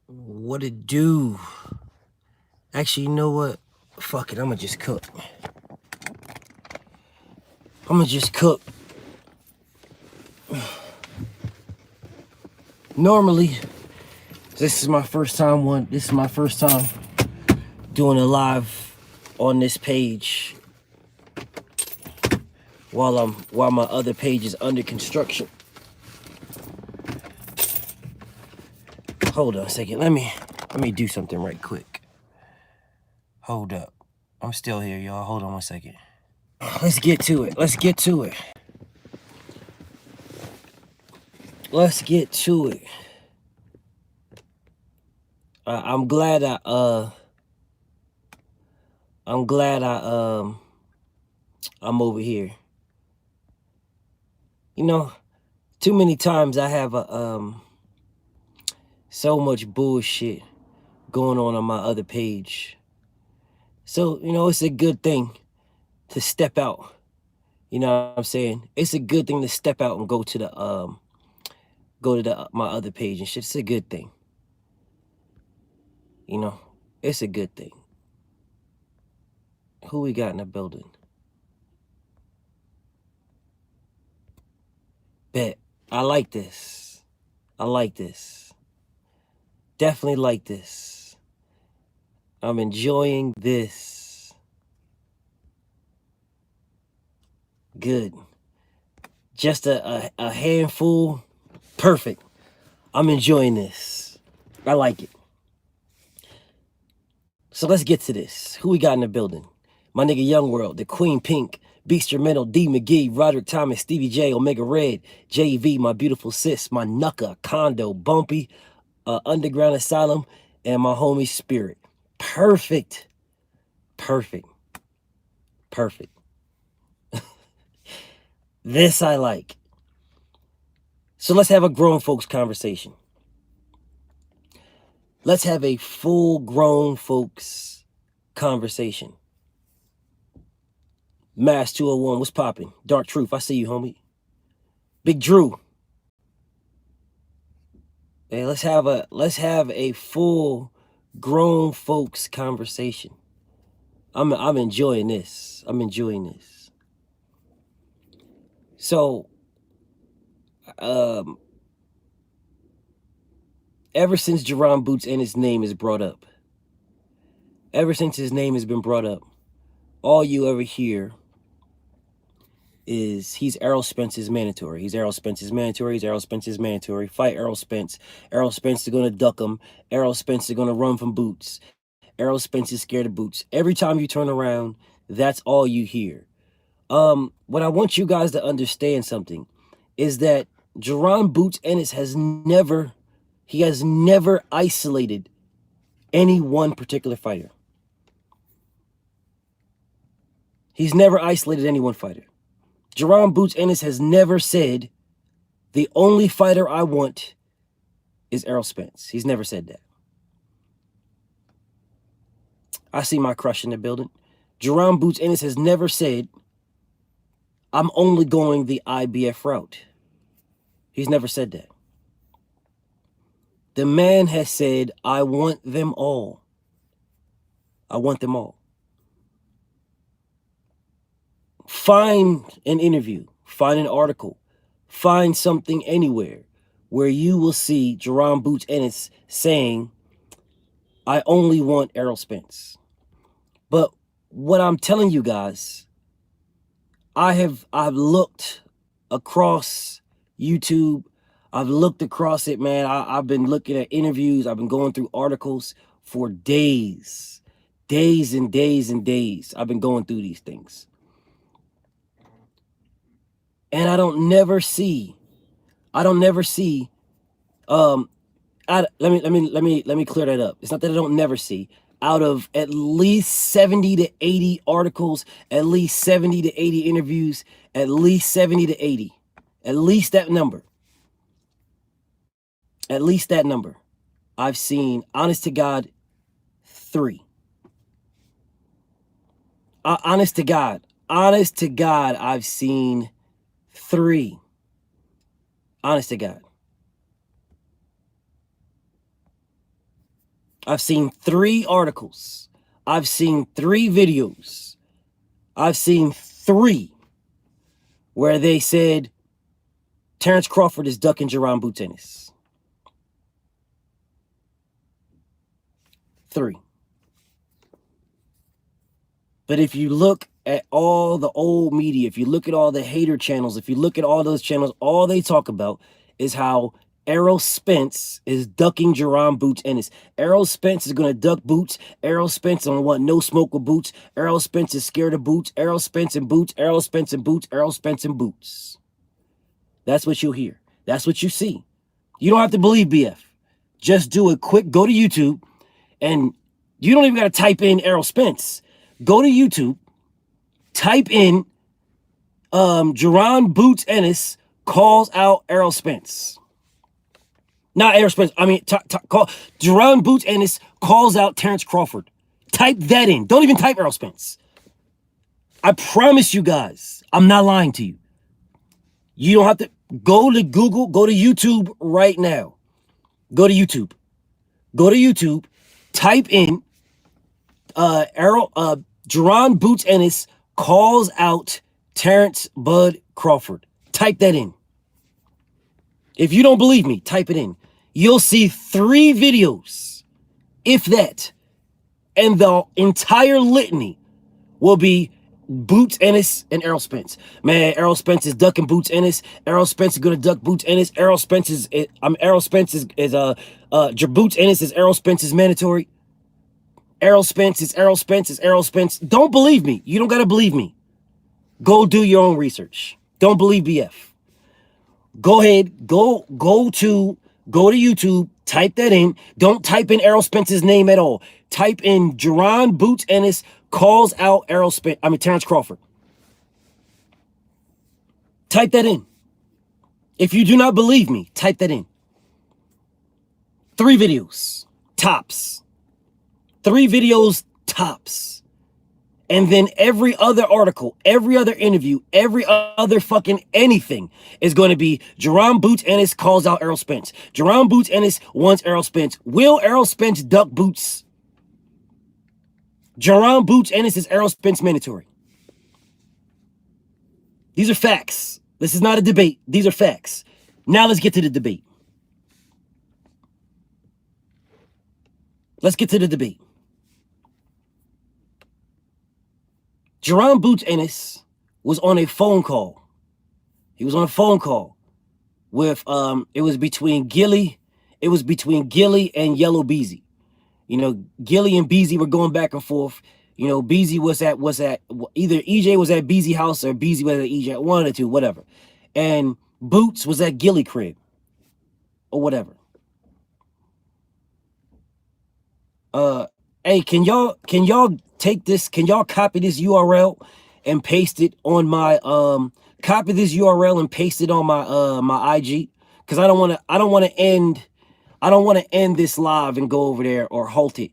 What it do? Actually, you know what? Fuck it, I'ma just cook. Normally, this is my first time doing a live on this page while my other page is under construction. Hold on a second. Let me do something right quick. Hold up. I'm still here, y'all. Hold on one second. Let's get to it. I'm glad I'm over here. You know, too many times I have so much bullshit going on my other page. So, it's a good thing to step out. You know what I'm saying? It's a good thing to step out and go to my other page and shit. It's a good thing. It's a good thing. Who we got in the building? Bet. I like this. Definitely like this. I'm enjoying this. Good. Just a handful. Perfect. I'm enjoying this. I like it. So let's get to this. Who we got in the building? My nigga Young World, the Queen Pink, Beastermental, D McGee, Roderick Thomas, Stevie J, Omega Red, JV, my beautiful sis, my Nucka, Condo, Bumpy, Underground Asylum, and my homie Spirit. Perfect. This I like. So let's have a grown folks conversation. Let's have a full grown folks conversation. Mass 201, what's popping? Dark Truth, I see you, homie. Big Drew. Hey, let's have a full grown folks conversation. I'm enjoying this. So, ever since Jaron Boots and his name is brought up, all you ever hear is he's Errol Spence's mandatory. Fight Errol Spence. Errol Spence is going to duck him. Errol Spence is going to run from Boots. Errol Spence is scared of Boots. Every time you turn around, that's all you hear. What I want you guys to understand something is that Jaron Boots Ennis has never isolated any one particular fighter. He's never isolated any one fighter. Jaron Boots Ennis has never said, the only fighter I want is Errol Spence. He's never said that. I see my crush in the building. Jaron Boots Ennis has never said, I'm only going the IBF route. He's never said that. The man has said, I want them all. Find an interview, find an article, find something anywhere where you will see Jaron Boots Ennis saying, I only want Errol Spence. But what I'm telling you guys, I've looked across YouTube. I've looked across it, man. I've been looking at interviews. I've been going through articles for days and days. I've been going through these things. And let me clear that up. It's not that I don't never see. Out of at least 70 to 80 articles, at least 70 to 80 interviews, at least 70 to 80. At least that number. I've seen, honest to God, 3. Honest to God, I've seen 3. Honest to God. I've seen 3 articles. I've seen 3 videos. I've seen 3 where they said Terrence Crawford is ducking Jaron Ennis. 3. But if you look at all the old media, if you look at all the hater channels, if you look at all those channels, all they talk about is how Errol Spence is ducking Jaron Ennis. Errol Spence is going to duck Boots. Errol Spence don't want no smoke with Boots. Errol Spence is scared of Boots. Errol Spence and Boots. Errol Spence and Boots. Errol Spence and Boots. That's what you'll hear. That's what you see. You don't have to believe BF. Just do a quick, go to YouTube, and you don't even got to type in Errol Spence. Go to YouTube, type in Jaron Ennis calls out Errol Spence. Not Errol Spence. I mean, call Jaron Ennis calls out Terrence Crawford. Type that in. Don't even type Errol Spence. I promise you guys, I'm not lying to you. You don't have to go to Google, go to YouTube right now. Go to YouTube. Go to YouTube. Type in Jaron Ennis calls out Terrence Bud Crawford. Type that in. If you don't believe me, type it in. You'll see 3 videos, if that, and the entire litany will be Ennis and Errol Spence. Man, Errol Spence is ducking Ennis. Errol Spence is gonna duck Ennis. Errol Spence is Errol Spence is Ennis is Errol Spence is mandatory. Errol Spence is Errol Spence is Errol Spence. Don't believe me. You don't gotta believe me. Go do your own research. Don't believe BF. Go ahead, go to YouTube, type that in. Don't type in Errol Spence's name at all. Type in Jaron Ennis calls out Terrence Crawford. Type that in. If you do not believe me, type that in. 3 videos, tops. 3 videos, tops. And then every other article, every other interview, every other fucking anything is going to be Jaron Ennis calls out Errol Spence. Jaron Ennis wants Errol Spence. Will Errol Spence duck Boots? Jaron Ennis is Errol Spence mandatory. These are facts. This is not a debate. These are facts. Now let's get to the debate. Let's get to the debate. Jaron Ennis was on a phone call. He was on a phone call with it was between Gilly and Yellow Beezy. You know, Gilly and Beezy were going back and forth. You know, Beezy was at either EJ was at Beezy house or Beezy was at EJ, one of the two, whatever. And Boots was at Gilly crib or whatever. Hey, can y'all take this? Can y'all copy this URL and paste it on my copy this URL and paste it on my my IG? Because I don't want to end this live and go over there or halt it.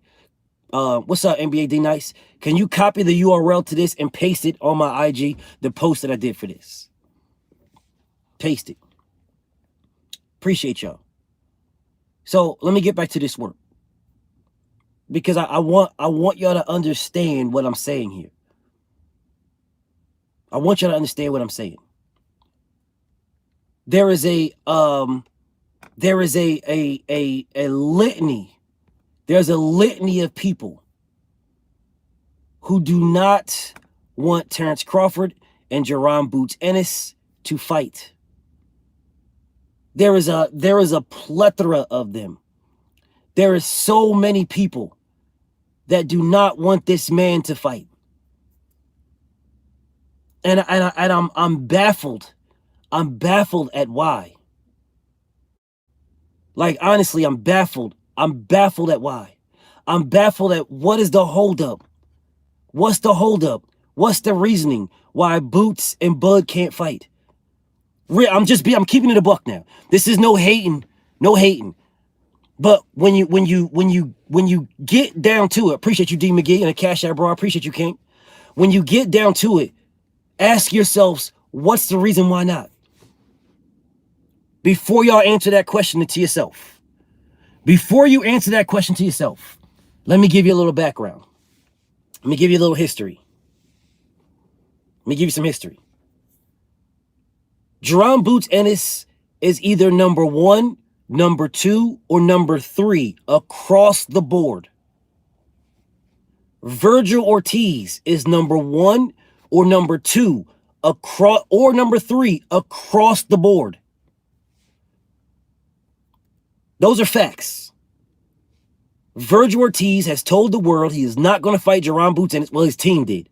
What's up, NBA D Nice? Can you copy the URL to this and paste it on my IG? The post that I did for this. Paste it. Appreciate y'all. So let me get back to this work. Because I want y'all to understand what I'm saying here. I want y'all to understand what I'm saying. There is a litany. There's a litany of people who do not want Terrence Crawford and Jaron Ennis to fight. There is a plethora of them. There is so many people that do not want this man to fight. And I'm baffled. I'm baffled at why. Like, honestly, I'm baffled. I'm baffled at why. I'm baffled at what is the holdup. What's the holdup? What's the reasoning why Boots and Bud can't fight? I'm keeping it a buck now. This is no hating. But when you get down to it, appreciate you, D McGee, and a Cash App, bro. I appreciate you, King. When you get down to it, ask yourselves, what's the reason why not? Before y'all answer that question to yourself. Before you answer that question to yourself, Let me give you a little background. Let me give you a little history. Let me give you some history. Jaron Boots Ennis is either number 1, number 2, or number 3 across the board. Virgil Ortiz is number 1 or number 2 across, or number 3 across the board. Those are facts. Virgil Ortiz has told the world he is not going to fight Jaron Boots Ennis. Well, his team did.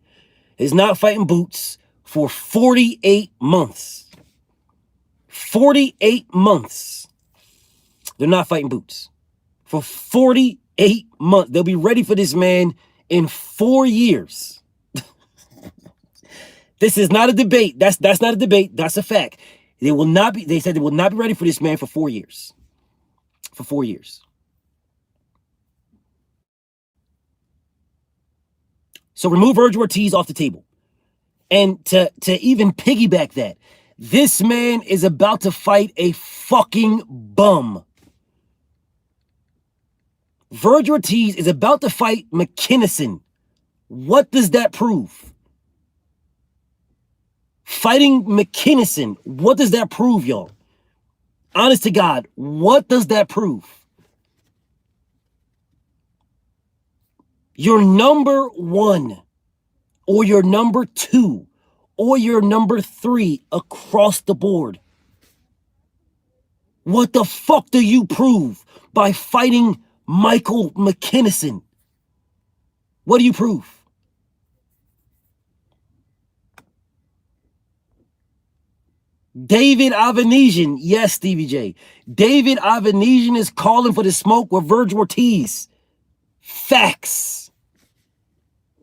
He's not fighting Boots for 48 months. 48 months. They're not fighting Boots. For 48 months. They'll be ready for this man in 4 years. This is not a debate. That's not a debate. That's a fact. They will not be, they said they will not be ready for this man for 4 years. For 4 years. So remove Virgil Ortiz off the table. And to even piggyback that, this man is about to fight a fucking bum. Virgil Ortiz is about to fight McKinnison. What does that prove? Fighting McKinnison, what does that prove, y'all? Honest to God, what does that prove? Your number 1 or your number 2 or your number 3 across the board. What the fuck do you prove by fighting Michael McKinnison? What do you prove? David Avanesian, yes, Stevie J. David Avanesian is calling for the smoke with Virgil Ortiz. Facts.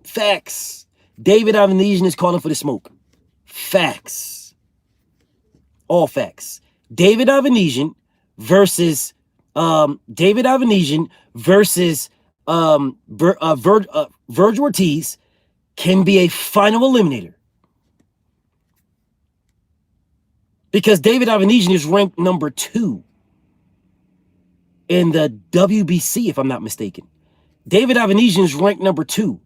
Facts. David Avanesian is calling for the smoke. Facts. All facts. David Avanesian versus Virgil Ortiz can be a final eliminator. Because David Avanesian is ranked number 2 in the WBC, if I'm not mistaken. David Avanesian is ranked number 2.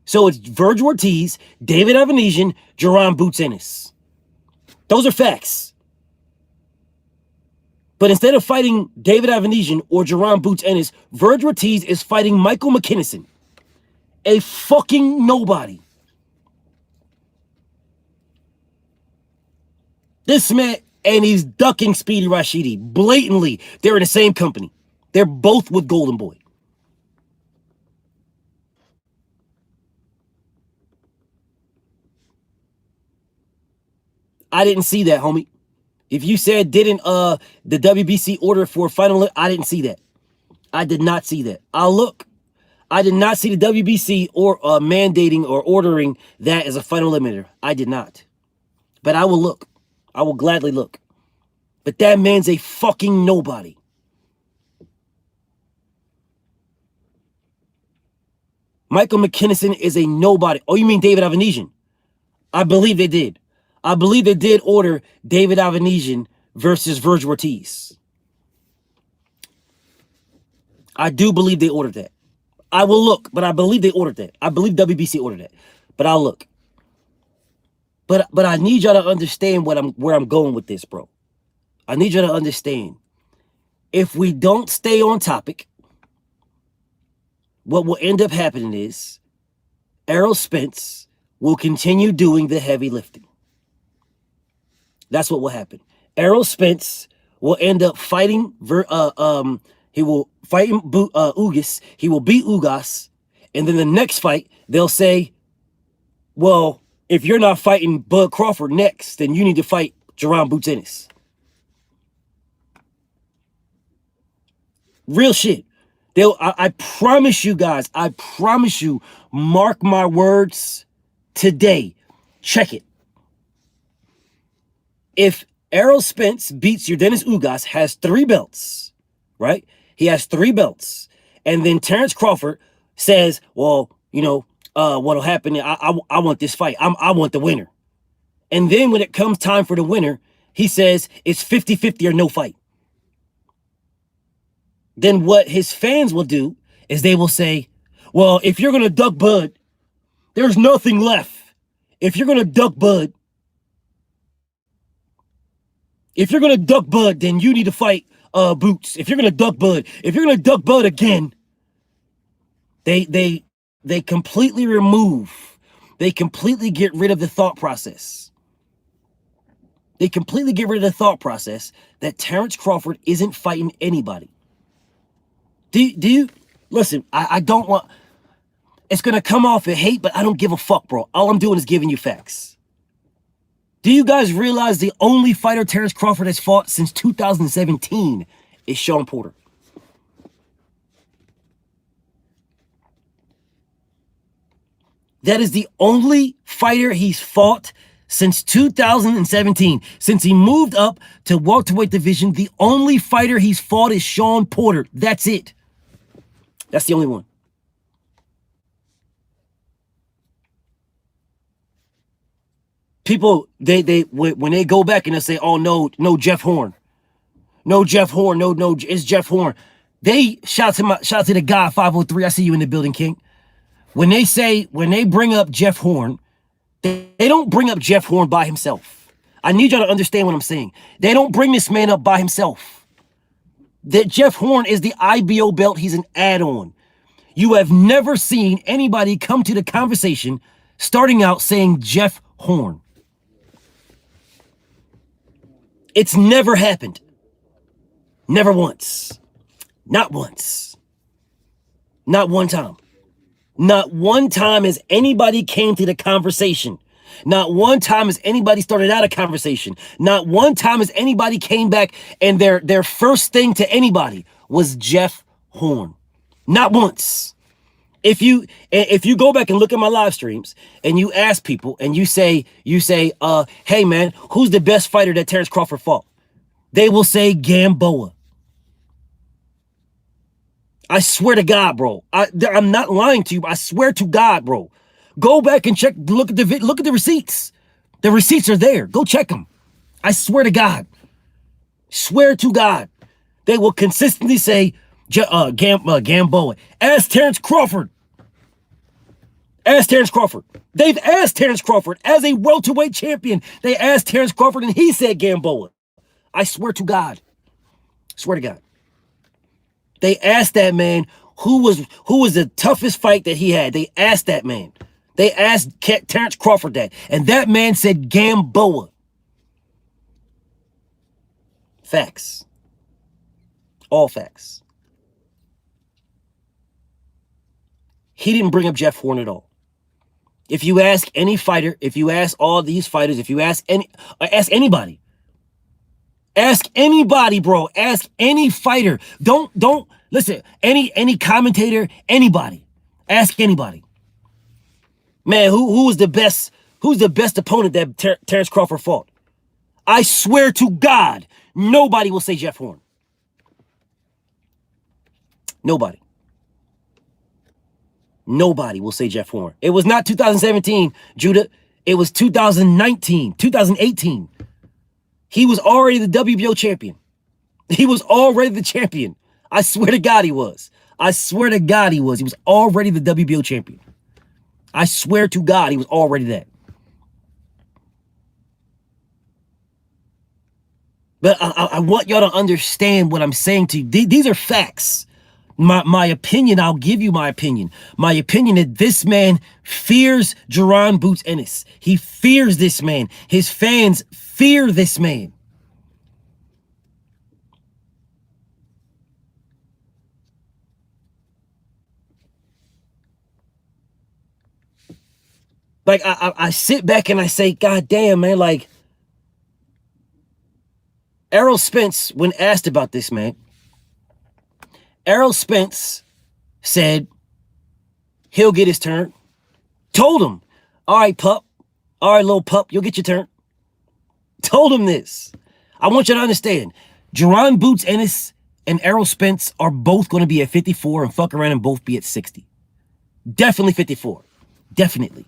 So it's Virgil Ortiz, David Avanesian, Jaron Boots Ennis. Those are facts. But instead of fighting David Avanesian or Jaron Boots Ennis, Virgil Ortiz is fighting Michael McKinnison. A fucking nobody. This man, and he's ducking Speedy Rashidi. Blatantly, they're in the same company. They're both with Golden Boy. I didn't see that, homie. If you said didn't the WBC order for final, I didn't see that. I did not see that. I'll look. I did not see the WBC or mandating or ordering that as a final limiter. I did not. But I will look. I will gladly look. But that man's a fucking nobody. Michael McKinnison is a nobody. Oh, you mean David Avanesian? I believe they did. I believe they did order David Avanesian versus Virgil Ortiz. I do believe they ordered that. I will look, but I believe they ordered that. I believe WBC ordered that. But I'll look. But I need y'all to understand where I'm going with this, bro. I need y'all to understand. If we don't stay on topic, what will end up happening is Errol Spence will continue doing the heavy lifting. That's what will happen. Errol Spence will end up fighting. He will fight Ugas. He will beat Ugas, and then the next fight they'll say, "Well, if you're not fighting Bud Crawford next, then you need to fight Jaron Boots Ennis." Real shit. I promise you guys. I promise you. Mark my words. Today, check it. If Errol Spence beats Yordenis Ugas, has 3 belts, right? He has 3 belts. And then Terrence Crawford says, well, you know, what'll happen, I want this fight. I want the winner. And then when it comes time for the winner, he says it's 50-50 or no fight. Then what his fans will do is they will say, well, if you're going to duck Bud, there's nothing left. If you're going to duck Bud, then you need to fight Boots. If you're going to duck Bud, again, they completely remove, they completely get rid of the thought process. They completely get rid of the thought process that Terrence Crawford isn't fighting anybody. Do you listen? I don't want. It's gonna come off as hate, but I don't give a fuck, bro. All I'm doing is giving you facts. Do you guys realize the only fighter Terrence Crawford has fought since 2017 is Shawn Porter? That is the only fighter he's fought since 2017. Since he moved up to welterweight division, the only fighter he's fought is Shawn Porter. That's it. That's the only one. People, when they go back and they say, oh, no, Jeff Horn. No, Jeff Horn. No, it's Jeff Horn. They shout to the guy 503. I see you in the building, King. When they bring up Jeff Horn, they don't bring up Jeff Horn by himself. I need y'all to understand what I'm saying. They don't bring this man up by himself. That Jeff Horn is the IBO belt. He's an add-on. You have never seen anybody come to the conversation starting out saying Jeff Horn. It's never happened. Never once. Not once. Not one time. Not one time has anybody came to the conversation. Not one time has anybody started out a conversation. Not one time has anybody came back and their first thing to anybody was Jeff Horn. Not once. If you go back and look at my live streams and you ask people and you say, hey man, who's the best fighter that Terrence Crawford fought? They will say Gamboa. I swear to God, bro. I'm not lying to you. I swear to God, bro. Go back and check. Look at the receipts. The receipts are there. Go check them. I swear to God. Swear to God. They will consistently say Gamboa. Ask Terrence Crawford. Ask Terrence Crawford. They've asked Terrence Crawford as a welterweight champion. They asked Terrence Crawford and he said Gamboa. I swear to God. Swear to God. They asked that man who was the toughest fight that he had. They asked that man. They asked Terrence Crawford that. And that man said Gamboa. Facts. All facts. He didn't bring up Jeff Horn at all. If you ask any fighter, if you ask all these fighters, if you ask anybody. Ask anybody, bro. Ask any fighter. Don't listen. Any commentator, anybody. Ask anybody. Man, who was the best? Who's the best opponent that Terrence Crawford fought? I swear to God, nobody will say Jeff Horn. Nobody. Nobody will say Jeff Horn. It was not 2017, Judah. It was 2019, 2018. He was already the WBO champion. He was already the champion. I swear to God he was. I swear to God he was. He was already the WBO champion. I swear to God he was already that. But I want y'all to understand what I'm saying to you. These are facts. My opinion, I'll give you my opinion. My opinion that this man fears Jaron Boots Ennis. He fears this man. His fans fear this man. Like, I sit back and I say, God damn, man, like, Errol Spence, when asked about this, man, Errol Spence said he'll get his turn. Told him, all right, pup. All right, little pup, you'll get your turn. Told him this. I want you to understand, Jaron Boots Ennis and Errol Spence are both going to be at 54 and fuck around and both be at 60. Definitely 54. Definitely.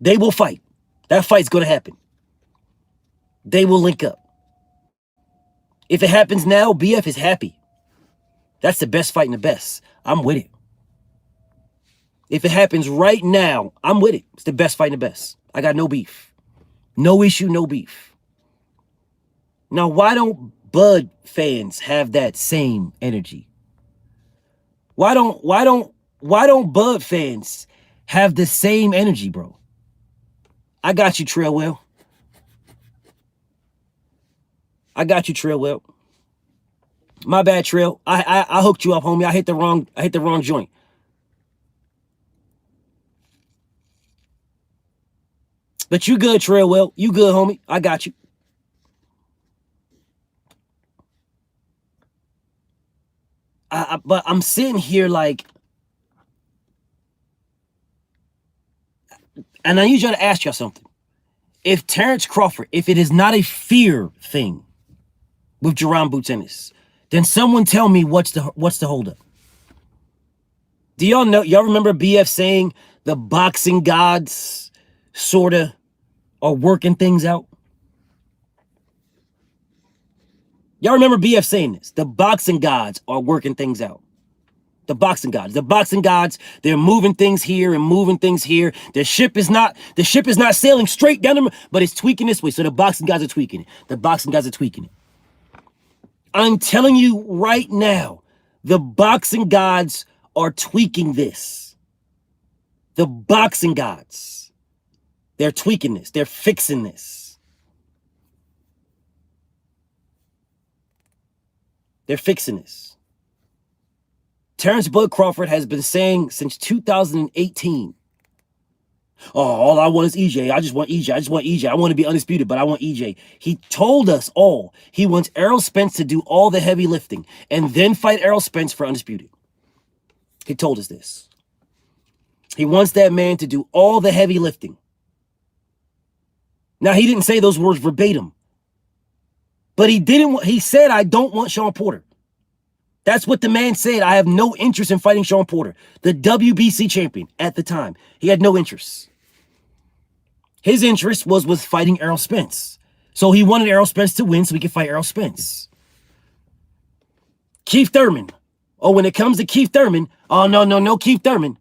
They will fight. That fight's going to happen. They will link up. If it happens now, BF is happy. That's the best fighting the best. I'm with it. If it happens right now, I'm with it. It's the best fighting the best. I got no beef. No issue, no beef. Now, why don't Bud fans have that same energy? Why don't Bud fans have the same energy, bro? I got you, Trailwell. I got you, Trailwell. My bad, Trail. I hooked you up, homie. I hit the wrong joint. But you good, Trailwell. You good, homie. I got you. But I'm sitting here like, and I need you to ask y'all something. If Terrence Crawford, if it is not a fear thing with Jaron Boots Ennis, then someone tell me what's the holdup. Do y'all know? Y'all remember BF saying the boxing gods sorta are working things out? Y'all remember BF saying this? The boxing gods are working things out. The boxing gods. The boxing gods, they're moving things here and moving things here. The ship is not sailing straight down them, but it's tweaking this way. So the boxing gods are tweaking it. The boxing gods are tweaking it. I'm telling you right now, the boxing gods are tweaking this. The boxing gods. They're tweaking this. They're fixing this. They're fixing this. Terrence Bud Crawford has been saying since 2018, oh, all I want is EJ. I just want EJ. I just want EJ. I want to be undisputed, but I want EJ. He told us all he wants Errol Spence to do all the heavy lifting and then fight Errol Spence for undisputed. He told us this. He wants that man to do all the heavy lifting. Now, he didn't say those words verbatim, but he said, I don't want Sean Porter. That's what the man said. I have no interest in fighting Sean Porter, the WBC champion at the time. He had no interest. His interest was with fighting Errol Spence. So he wanted Errol Spence to win so he could fight Errol Spence. Keith Thurman. Oh, when it comes to Keith Thurman, oh, no, Keith Thurman.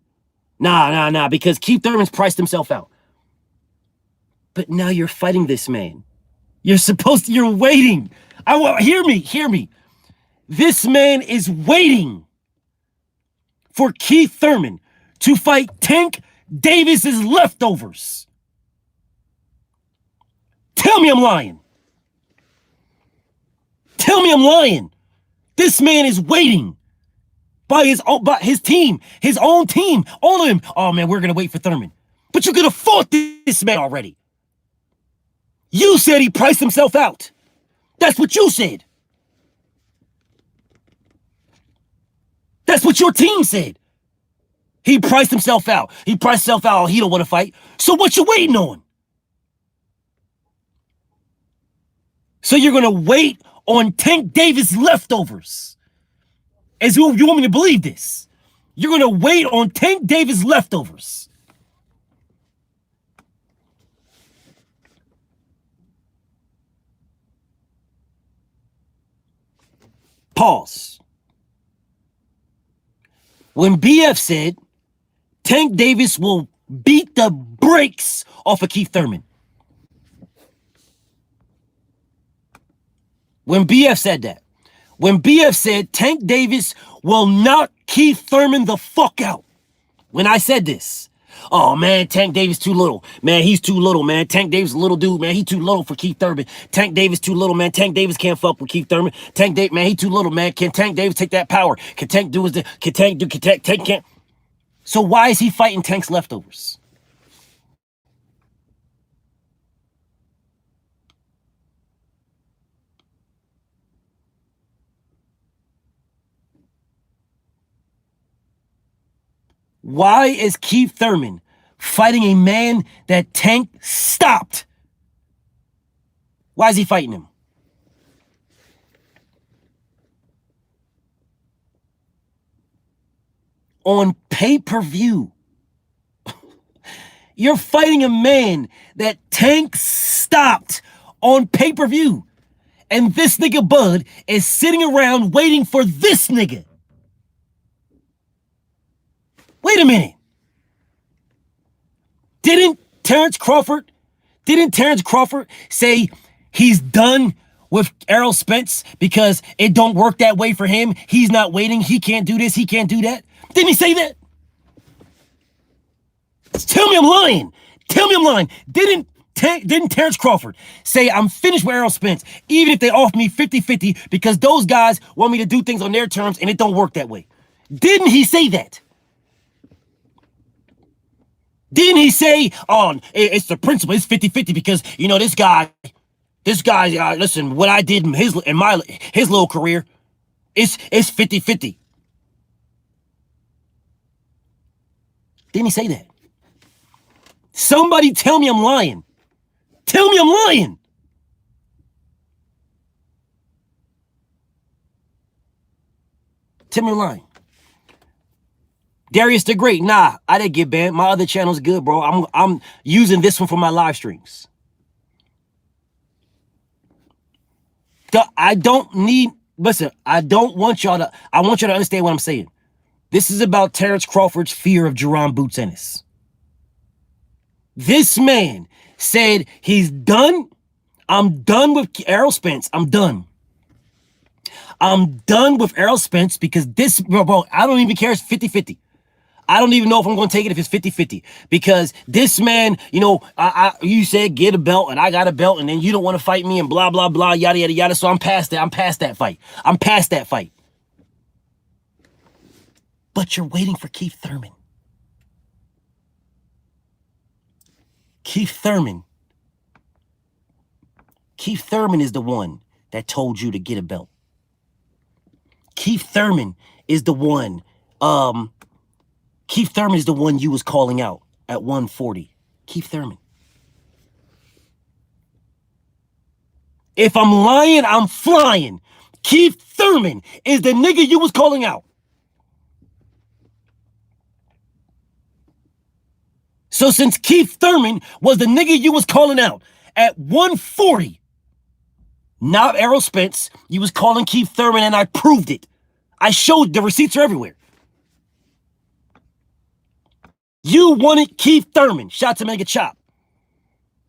Nah, because Keith Thurman's priced himself out. But now you're fighting this man. You're waiting. Hear me. This man is waiting for Keith Thurman to fight Tank Davis's leftovers. Tell me I'm lying. Tell me I'm lying. This man is waiting by his team, his own team, all of them. Oh man, we're gonna wait for Thurman. But you could have fought this man already. You said he priced himself out. That's what you said. That's what your team said. He priced himself out. He priced himself out. He don't want to fight. So what you waiting on? So you're going to wait on Tank Davis leftovers. As you want me to believe this? You're going to wait on Tank Davis leftovers. Pause. When BF said Tank Davis will beat the brakes off of Keith Thurman. When BF said that. When BF said Tank Davis will knock Keith Thurman the fuck out. When I said this. Oh, man, Tank Davis too little. Man, he's too little, man. Tank Davis a little dude, man. He too little for Keith Thurman. Tank Davis too little, man. Tank Davis can't fuck with Keith Thurman. Tank Davis, man, he too little, man. Can Tank Davis take that power? Can Tank do his... Tank can't... So why is he fighting Tank's leftovers? Why is Keith Thurman fighting a man that Tank stopped? Why is he fighting him? On pay-per-view. You're fighting a man that Tank stopped on pay-per-view. And this nigga Bud is sitting around waiting for this nigga Wait a minute. Didn't Terrence Crawford say he's done with Errol Spence because it don't work that way for him? He's not waiting. He can't do this. He can't do that. Didn't he say that? Tell me I'm lying. Tell me I'm lying. Didn't Terrence Crawford say I'm finished with Errol Spence, even if they offer me 50-50 because those guys want me to do things on their terms and it don't work that way? Didn't he say that? Didn't he say, oh, it's the principle, it's 50-50 because, you know, this guy, listen, what I did in his little career, it's 50-50. Didn't he say that? Somebody tell me I'm lying. Tell me I'm lying. Tell me I'm lying. Darius the Great, nah, I didn't get banned. My other channel's good, bro. I'm using this one for my live streams. I don't need, listen, I want y'all to understand what I'm saying. This is about Terrence Crawford's fear of Jaron Boots Ennis. This man said he's done. I'm done with Errol Spence. I'm done. I'm done with Errol Spence because this, bro, I don't even care. It's 50-50. I don't even know if I'm going to take it if it's 50-50 because this man, you know, you said get a belt and I got a belt and then you don't want to fight me and blah, blah, blah, yada, yada, yada. So I'm past that. I'm past that fight. I'm past that fight. But you're waiting for Keith Thurman. Keith Thurman is the one that told you to get a belt. Keith Thurman is the one, Keith Thurman is the one you was calling out at 140. Keith Thurman. If I'm lying, I'm flying. Keith Thurman is the nigga you was calling out. So since Keith Thurman was the nigga you was calling out at 140, not Errol Spence, you was calling Keith Thurman and I proved it. I showed the receipts are everywhere. You wanted Keith Thurman. Shout to Mega Chop.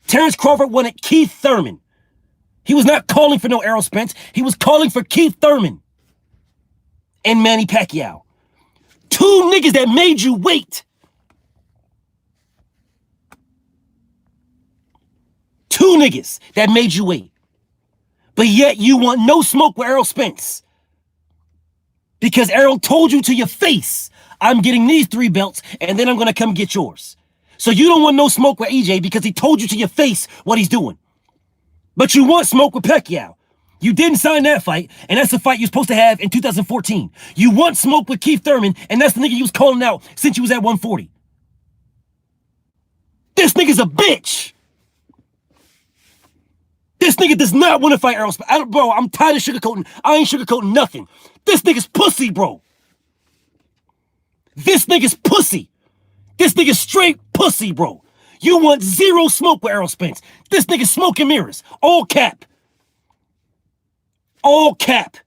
Terrence Crawford wanted Keith Thurman. He was not calling for no Errol Spence. He was calling for Keith Thurman and Manny Pacquiao. Two niggas that made you wait. Two niggas that made you wait. But yet you want no smoke with Errol Spence. Because Errol told you to your face, I'm getting these 3 belts and then I'm going to come get yours. So you don't want no smoke with EJ because he told you to your face what he's doing. But you want smoke with Pacquiao. You didn't sign that fight, and that's the fight you're supposed to have in 2014. You want smoke with Keith Thurman, and that's the nigga you was calling out since you was at 140. This nigga's a bitch. This nigga does not want to fight Errol Spence. Bro, I'm tired of sugarcoating. I ain't sugarcoating nothing. This nigga's pussy, bro. This nigga's pussy. This nigga's straight pussy, bro. You want zero smoke with Errol Spence. This nigga's smoke and mirrors. All cap. All cap.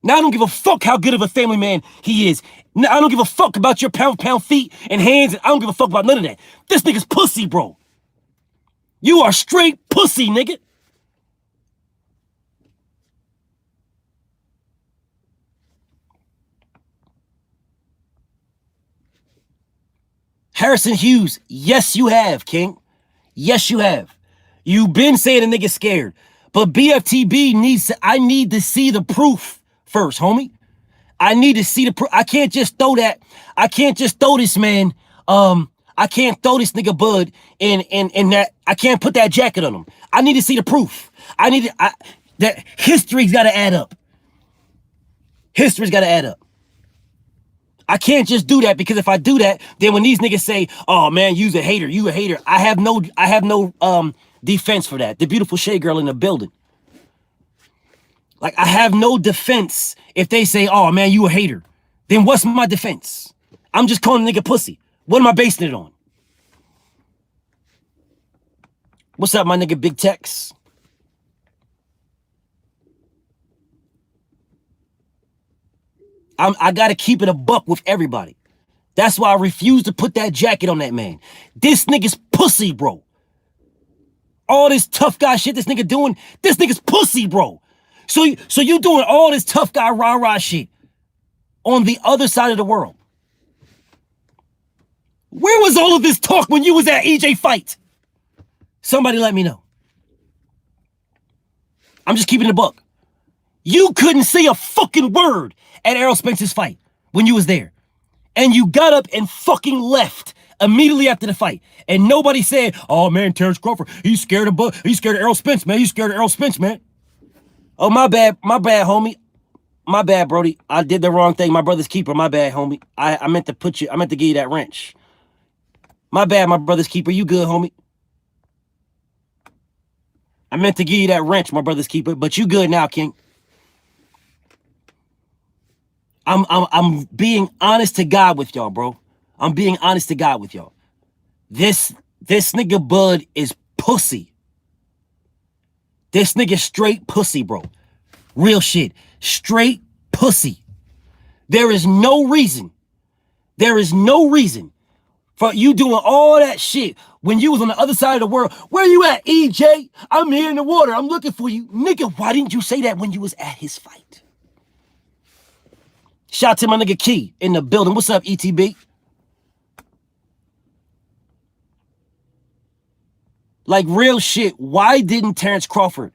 Now I don't give a fuck how good of a family man he is. Now, I don't give a fuck about your pound feet and hands. I don't give a fuck about none of that. This nigga's pussy, bro. You are straight pussy, nigga. Harrison Hughes, yes, you have, King. Yes, you have. You've been saying the nigga scared. But BFTB I need to see the proof first, homie. I need to see the proof. I can't just throw that. I can't just throw this man. I can't throw this nigga Bud in that. I can't put that jacket on him. I need to see the proof. That history's got to add up. History's got to add up. I can't just do that because if I do that, then when these niggas say, "Oh man, you's a hater, you a hater," I have no defense for that. The beautiful shade girl in the building. Like I have no defense if they say, "Oh man, you a hater." Then what's my defense? I'm just calling the nigga pussy. What am I basing it on? What's up, my nigga Big Tex? I gotta keep it a buck with everybody. That's why I refuse to put that jacket on that man. This nigga's pussy, bro. All this tough guy shit this nigga doing, this nigga's pussy, bro. So you doing all this tough guy rah-rah shit on the other side of the world. Where was all of this talk when you was at EJ fight? Somebody let me know. I'm just keeping the buck. You couldn't say a fucking word at Errol Spence's fight when you was there. And you got up and fucking left immediately after the fight. And nobody said, oh man, Terrence Crawford, he's scared of Errol Spence, man. He's scared of Errol Spence, man. Oh, my bad, homie. My bad, Brody. I did the wrong thing. My brother's keeper. My bad, homie. I meant to give you that wrench. My bad, my brother's keeper. You good, homie? I meant to give you that wrench, my brother's keeper, but you good now, King. I'm being honest to God with y'all, bro. I'm being honest to God with y'all. This nigga Bud is pussy. This nigga straight pussy, bro. Real shit. Straight pussy. There is no reason for you doing all that shit when you was on the other side of the world. Where you at, EJ? I'm here in the water. I'm looking for you. Nigga, why didn't you say that when you was at his fight? Shout out to my nigga Key in the building. What's up, ETB? Like, real shit, why didn't Terrence Crawford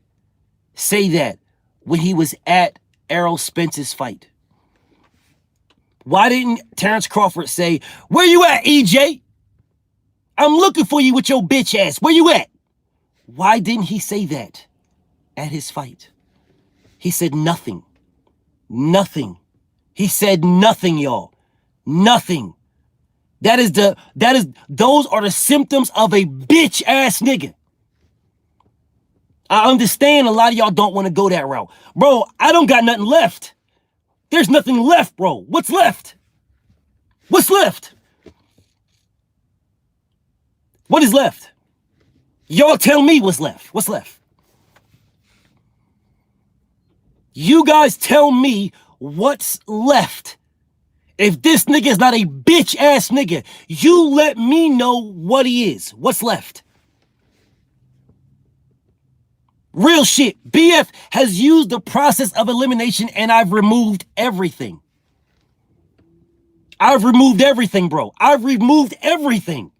say that when he was at Errol Spence's fight? Why didn't Terrence Crawford say, where you at, EJ? I'm looking for you with your bitch ass. Where you at? Why didn't he say that at his fight? He said nothing. Nothing. He said nothing, y'all. Nothing. Those are the symptoms of a bitch ass nigga. I understand a lot of y'all don't want to go that route. Bro, I don't got nothing left. There's nothing left, bro. What's left? What's left? What is left? Y'all tell me what's left. What's left? You guys tell me what's left. If this nigga is not a bitch ass nigga, you let me know what he is. What's left? Real shit. BF has used the process of elimination and I've removed everything. I've removed everything, bro. I've removed everything.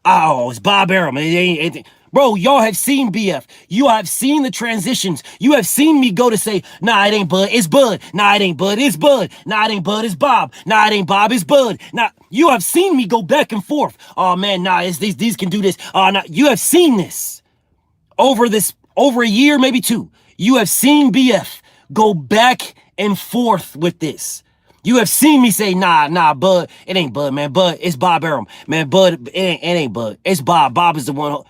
Oh, it's Bob Arum. It ain't anything. Bro, y'all have seen BF. You have seen the transitions. You have seen me go to say, nah, it ain't Bud, it's Bud. Nah, it ain't Bud, it's Bud. Nah, it ain't Bud, it's Bob. Nah, it ain't Bob, it's Bud. Nah, you have seen me go back and forth. Oh, man, nah, these can do this. Nah, you have seen this over a year, maybe two. You have seen BF go back and forth with this. You have seen me say, nah, Bud, it ain't Bud, man. Bud, it's Bob Arum. Man, Bud, it ain't Bud. It's Bob. Bob is the one.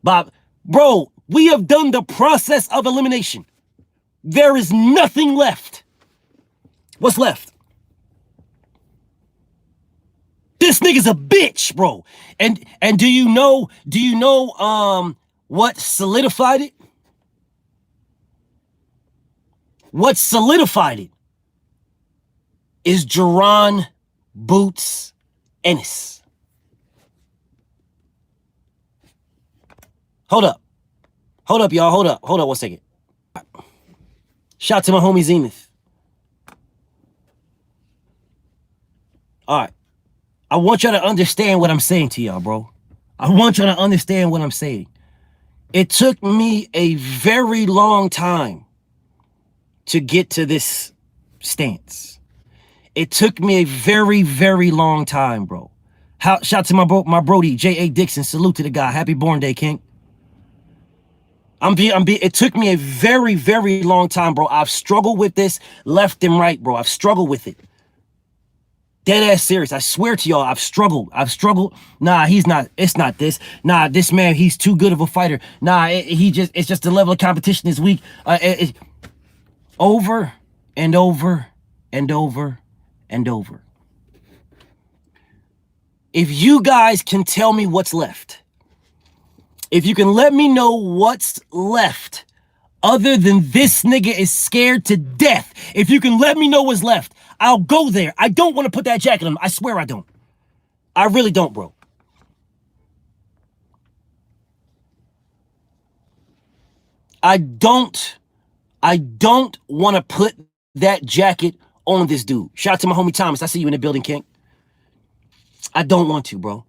Bob, bro, we have done the process of elimination. There is nothing left. What's left? This nigga's a bitch, bro. And do you know what solidified it? What solidified it is Jaron Boots Ennis. Hold up, y'all. Hold up 1 second. Shout out to my homie Zenith. All right. I want y'all to understand what I'm saying to y'all, bro. I want y'all to understand what I'm saying. It took me a very long time to get to this stance. It took me a very, very long time, bro. Shout out to my Brody, J.A. Dixon. Salute to the guy. Happy born day, King. It took me a very, very long time, bro. I've struggled with this left and right, bro. I've struggled with it. Dead ass serious. I swear to y'all, I've struggled. Nah, he's not. It's not this. Nah, this man, he's too good of a fighter. Nah, it's just the level of competition is weak. Over and over and over and over. If you guys can tell me what's left, if you can let me know what's left other than this nigga is scared to death, if you can let me know what's left, I'll go there. I don't want to put that jacket on him. I swear I don't. I really don't, bro. I don't want to put that jacket on this dude. Shout out to my homie Thomas. I see you in the building, King. I don't want to, bro.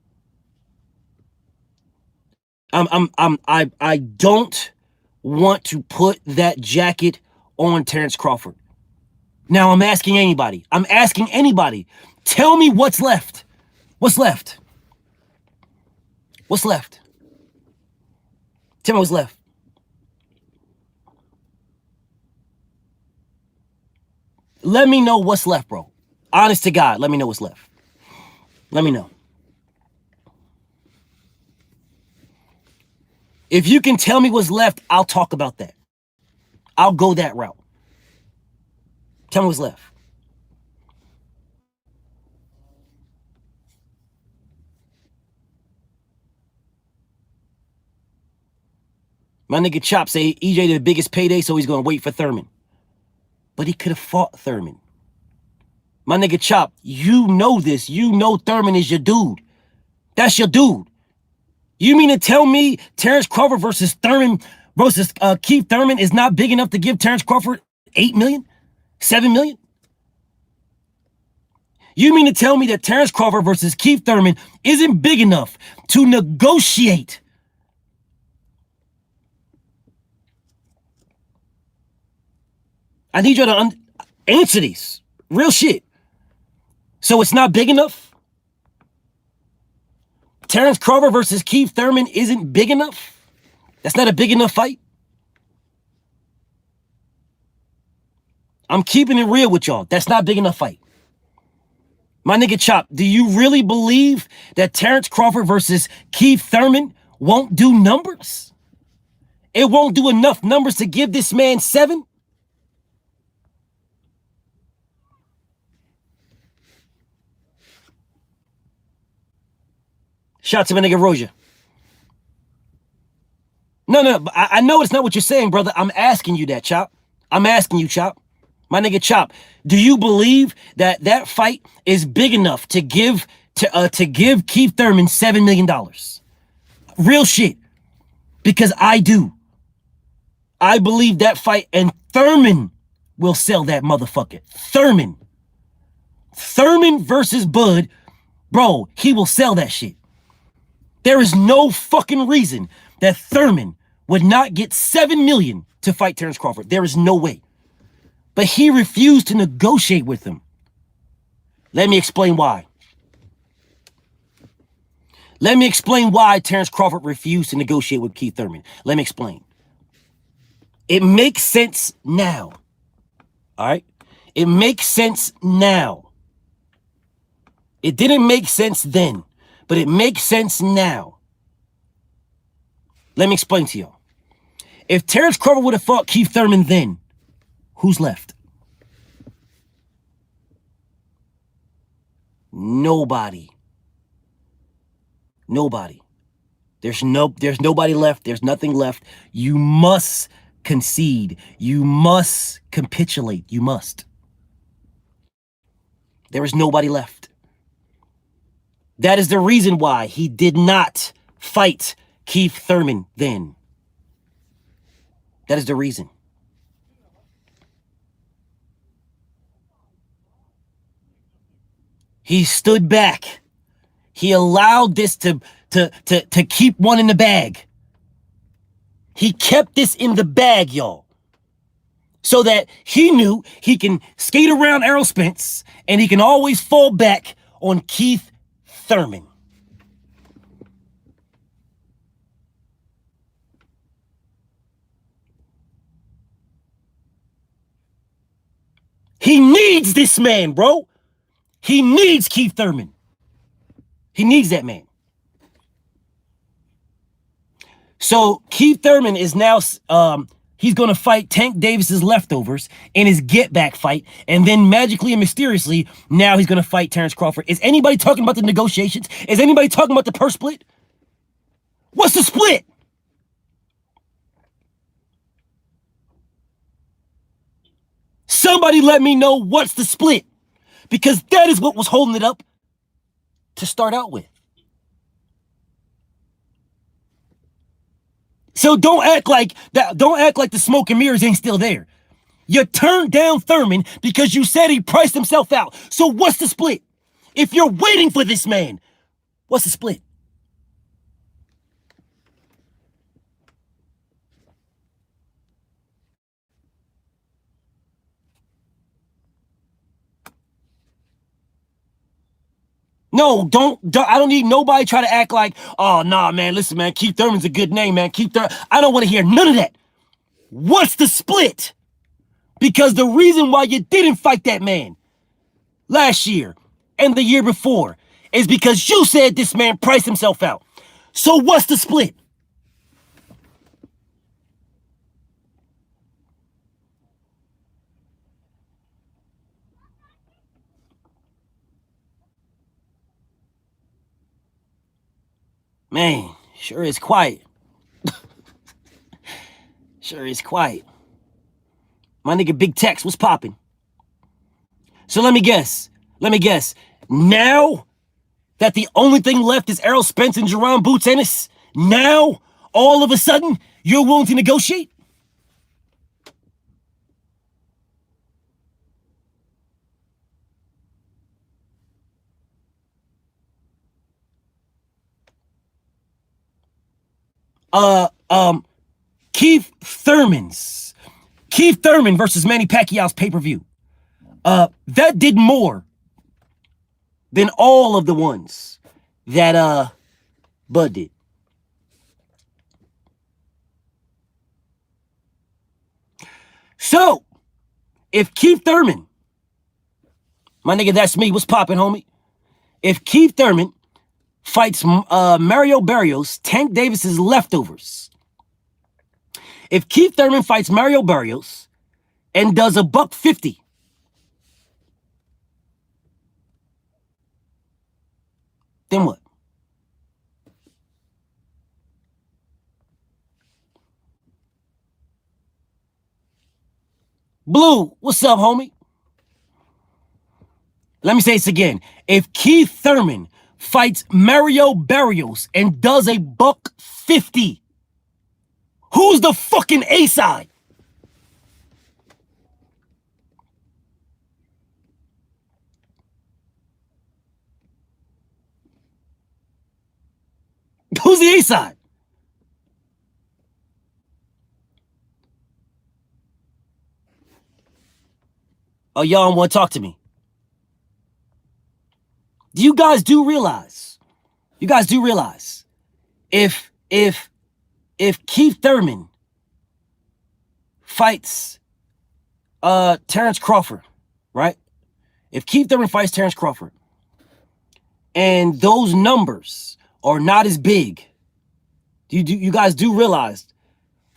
I don't want to put that jacket on Terrence Crawford. Now I'm asking anybody. Tell me what's left. What's left? What's left? Tell me what's left. Let me know what's left, bro. Honest to God, let me know what's left. Let me know. If you can tell me what's left, I'll talk about that. I'll go that route. Tell me what's left. My nigga Chop say EJ the biggest payday, so he's going to wait for Thurman. But he could have fought Thurman. My nigga Chop, you know this. You know Thurman is your dude. That's your dude. You mean to tell me Terrence Crawford versus Thurman versus Keith Thurman is not big enough to give Terrence Crawford 8 million? 7 million? You mean to tell me that Terrence Crawford versus Keith Thurman isn't big enough to negotiate? I need you to answer these. Real shit. So it's not big enough? Terrence Crawford versus Keith Thurman isn't big enough? That's not a big enough fight? I'm keeping it real with y'all. That's not a big enough fight. My nigga Chop, do you really believe that Terrence Crawford versus Keith Thurman won't do numbers? It won't do enough numbers to give this man 7? Shout out to my nigga Roja. No, but I know it's not what you're saying, brother. I'm asking you that, Chop. I'm asking you, Chop. My nigga Chop, do you believe that that fight is big enough to give Keith Thurman $7 million? Real shit. Because I do. I believe that fight, and Thurman will sell that motherfucker. Thurman versus Bud, bro, he will sell that shit. There is no fucking reason that Thurman would not get 7 million to fight Terrence Crawford. There is no way. But he refused to negotiate with him. Let me explain why. Let me explain why Terrence Crawford refused to negotiate with Keith Thurman. Let me explain. It makes sense now. All right? It makes sense now. It didn't make sense then, but it makes sense now. Let me explain to y'all. If Terrence Crawford would have fought Keith Thurman then, who's left? Nobody. Nobody. There's nobody left. There's nothing left. You must concede. You must capitulate. You must. There is nobody left. That is the reason why he did not fight Keith Thurman then. That is the reason. He stood back. He allowed this to keep one in the bag. He kept this in the bag, y'all. So that he knew he can skate around Errol Spence and he can always fall back on Keith Thurman. He needs this man, bro. He needs Keith Thurman. He needs that man. So Keith Thurman is now, he's going to fight Tank Davis's leftovers in his get back fight. And then magically and mysteriously, now he's going to fight Terrence Crawford. Is anybody talking about the negotiations? Is anybody talking about the purse split? What's the split? Somebody let me know what's the split. because that is what was holding it up to start out with. So don't act like that. Don't act like the smoke and mirrors ain't still there. You turned down Thurman because you said he priced himself out. So what's the split? If you're waiting for this man, what's the split? No, don't. I don't need nobody try to act like, oh, nah, man, listen, man, Keith Thurman's a good name, man. Keith Thurman. I don't want to hear none of that. What's the split? Because the reason why you didn't fight that man last year and the year before is because you said this man priced himself out. So what's the split? Man, sure is quiet. Sure is quiet. My nigga Big Tex, what's popping? So let me guess. Now that the only thing left is Errol Spence and Jaron Boots Ennis, now all of a sudden you're willing to negotiate? Keith Thurman versus Manny Pacquiao's pay-per-view. That did more than all of the ones that Bud did. So, if Keith Thurman, my nigga, that's me, what's poppin', homie? If Keith Thurman fights Mario Barrios, Tank Davis's leftovers, if Keith Thurman fights Mario Barrios and does a $150, then what? Blue, what's up, homie? Let me say this again. If Keith Thurman fights Mario Barrios and does a $150, who's the fucking A side? Who's the A side? Oh, y'all don't want to talk to me. You guys do realize if Keith Thurman fights Terrence Crawford, right? If Keith Thurman fights Terrence Crawford and those numbers are not as big, you guys do realize,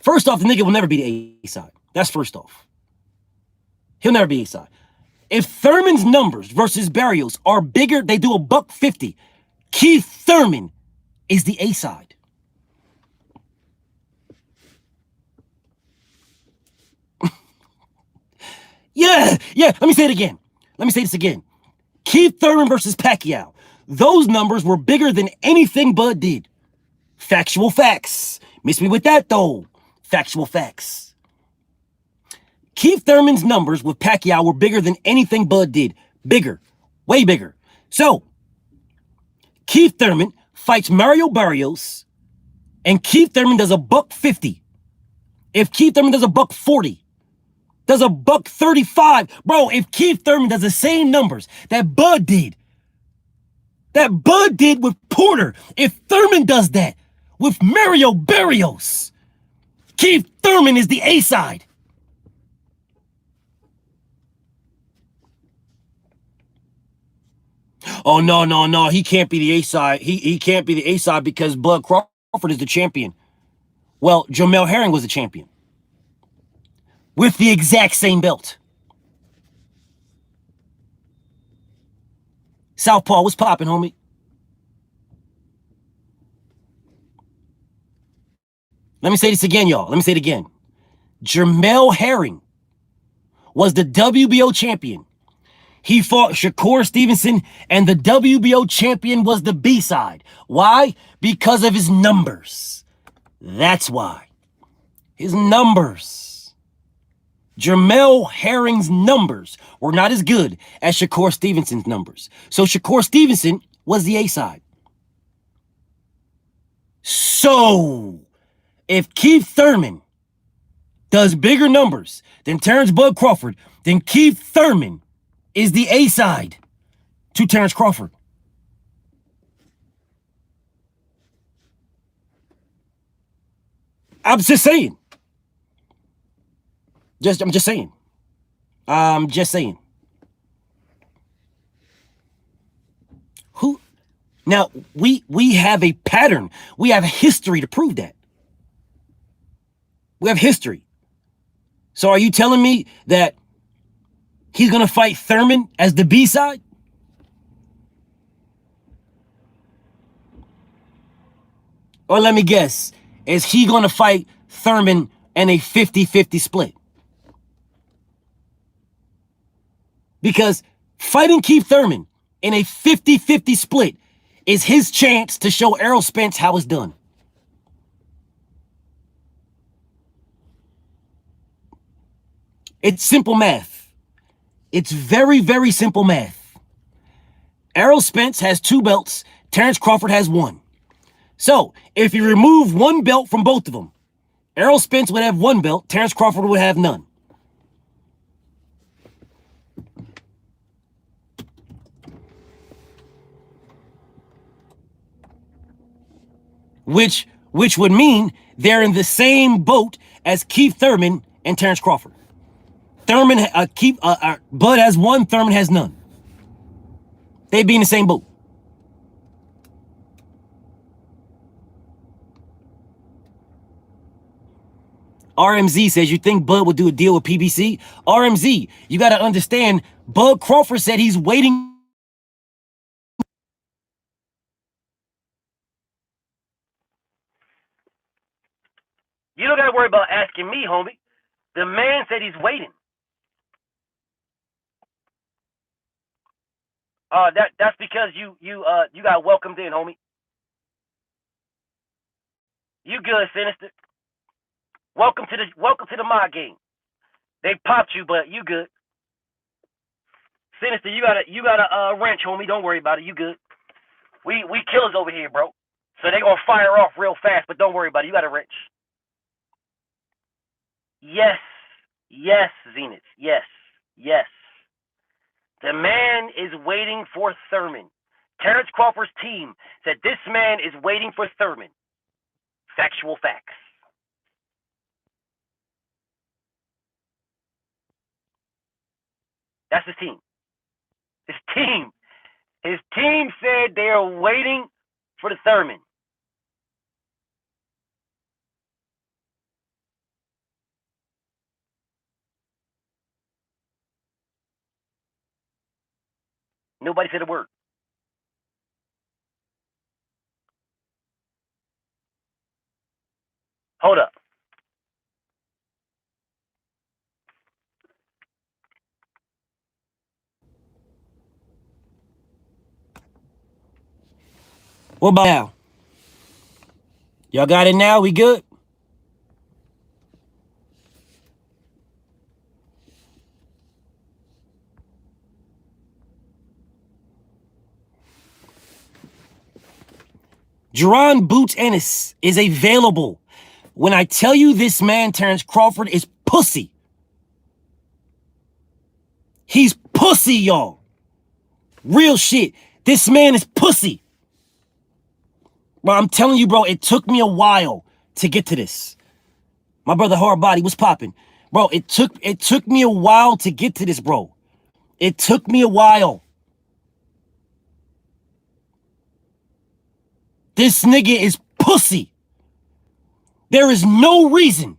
first off, the nigga will never be the A side. That's first off. He'll never be A side. If Thurman's numbers versus Barrios are bigger, they do a $150. Keith Thurman is the A side. Yeah. Let me say it again. Let me say this again. Keith Thurman versus Pacquiao. Those numbers were bigger than anything Bud did. Factual facts. Miss me with that, though. Factual facts. Keith Thurman's numbers with Pacquiao were bigger than anything Bud did. Bigger. Way bigger. So, Keith Thurman fights Mario Barrios, and Keith Thurman does a $150. If Keith Thurman does a $140, does a $135, bro, if Keith Thurman does the same numbers that Bud did with Porter, if Thurman does that with Mario Barrios, Keith Thurman is the A side. Oh, no. He can't be the A side. He can't be the A side because Bud Crawford is the champion. Well, Jamel Herring was the champion with the exact same belt. Southpaw, what's popping, homie? Let me say this again, y'all. Let me say it again. Jamel Herring was the WBO champion. He fought Shakur Stevenson, and the WBO champion was the B-side. Why? Because of his numbers. That's why. His numbers. Jermell Herring's numbers were not as good as Shakur Stevenson's numbers. So Shakur Stevenson was the A-side. So, if Keith Thurman does bigger numbers than Terrence Bud Crawford, then Keith Thurman is the A-side to Terrence Crawford. I'm just saying. I'm just saying. I'm just saying. Who? Now, we have a pattern. We have history to prove that. We have history. So are you telling me that he's going to fight Thurman as the B-side? Or let me guess, is he going to fight Thurman in a 50-50 split? Because fighting Keith Thurman in a 50-50 split is his chance to show Errol Spence how it's done. It's simple math. It's very, very simple math. Errol Spence has 2 belts. Terrence Crawford has 1. So, if you remove 1 belt from both of them, Errol Spence would have 1 belt. Terrence Crawford would have none. Which would mean they're in the same boat as Keith Thurman and Terrence Crawford. Bud has 1, Thurman has none. They'd be in the same boat. RMZ says, you think Bud would do a deal with PBC? RMZ, you got to understand, Bud Crawford said he's waiting. You don't got to worry about asking me, homie. The man said he's waiting. That's because you got welcomed in, homie. You good, Sinister. Welcome to the mod game. They popped you, but you good. Sinister, you got a wrench, homie. Don't worry about it. You good. We killers over here, bro. So they gonna fire off real fast, but don't worry about it. You got a wrench. Yes, Zenith. Yes. The man is waiting for Thurman. Terrence Crawford's team said this man is waiting for Thurman. Factual facts. That's his team. His team said they are waiting for the Thurman. Nobody said a word. Hold up. What about now? Y'all got it now? We good? Jaron Boots Ennis is available. When I tell you this man, Terrence Crawford, is pussy. He's pussy, y'all. Real shit. This man is pussy. Bro, I'm telling you, bro, it took me a while to get to this. My brother Hard Body was popping. Bro, it took me a while to get to this, bro. It took me a while. This nigga is pussy. There is no reason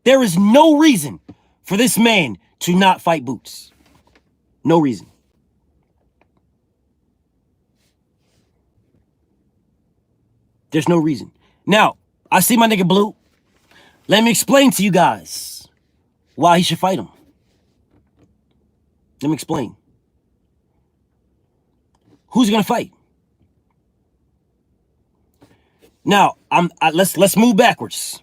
for this man to not fight Boots. No reason. There's no reason. Now, I see my nigga Blue. Let me explain to you guys why he should fight him. Let me explain. Who's gonna fight? Now, let's move backwards.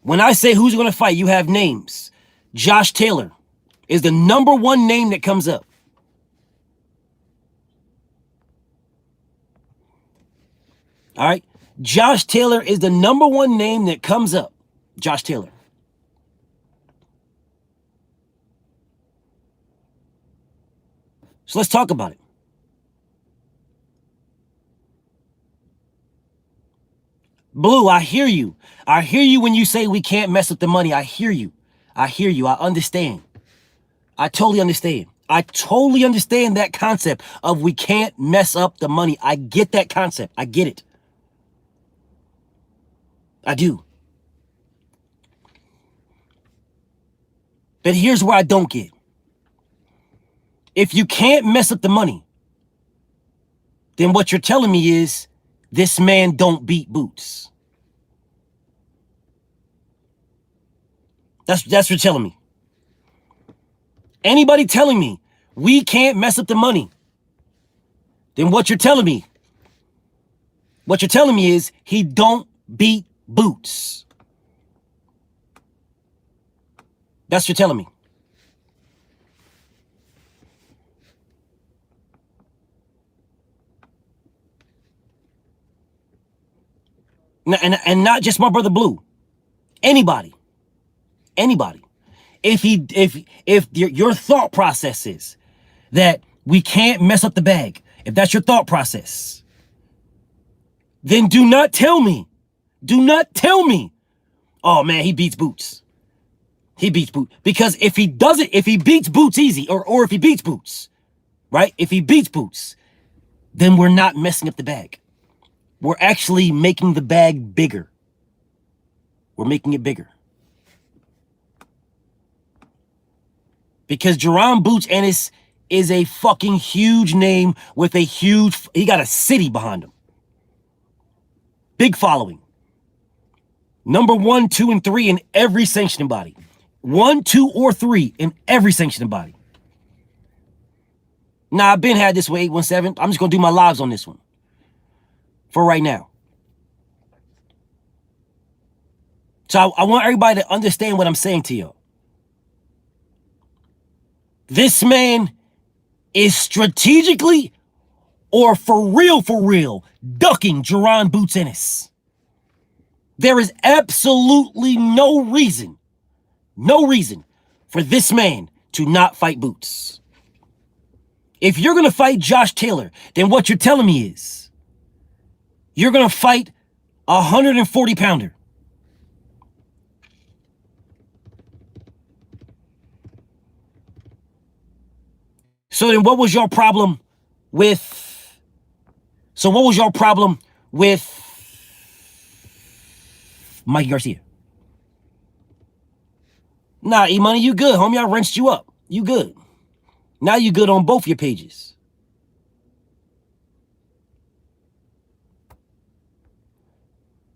When I say who's gonna fight, you have names. Josh Taylor is the #1 name that comes up. All right. Josh Taylor is the #1 name that comes up. Josh Taylor. So let's talk about it. Blue, I hear you. I hear you when you say we can't mess up the money. I hear you. I hear you. I understand. I totally understand. I totally understand that concept of we can't mess up the money. I get that concept. I get it. I do. But here's where I don't get. If you can't mess up the money, then what you're telling me is this man don't beat boots. That's what you're telling me. Anybody telling me we can't mess up the money, then what you're telling me is he don't beat boots. That's what you're telling me. And not just my brother Blue. Anybody. If your thought process is that we can't mess up the bag, if that's your thought process, then do not tell me, oh man, he beats boots. He beats boots. Because if he beats boots easy, or if he beats boots, right? If he beats boots, then we're not messing up the bag. We're actually making the bag bigger. We're making it bigger. Because Jaron Boots Ennis is a fucking huge name with he got a city behind him. Big following. #1, 2, and 3 in every sanctioning body. 1, 2, or 3 in every sanctioning body. Now, I've been had this with 817. I'm just going to do my lives on this one. For right now. So I want everybody to understand what I'm saying to you. This man is strategically or for real, ducking Jaron Boots Ennis. There is absolutely no reason for this man to not fight Boots. If you're going to fight Josh Taylor, then what you're telling me is you're going to fight a 140-pounder. So then what was your problem with Mikey Garcia? Nah, E-Money, you good, homie. I wrenched you up. You good. Now you good on both your pages.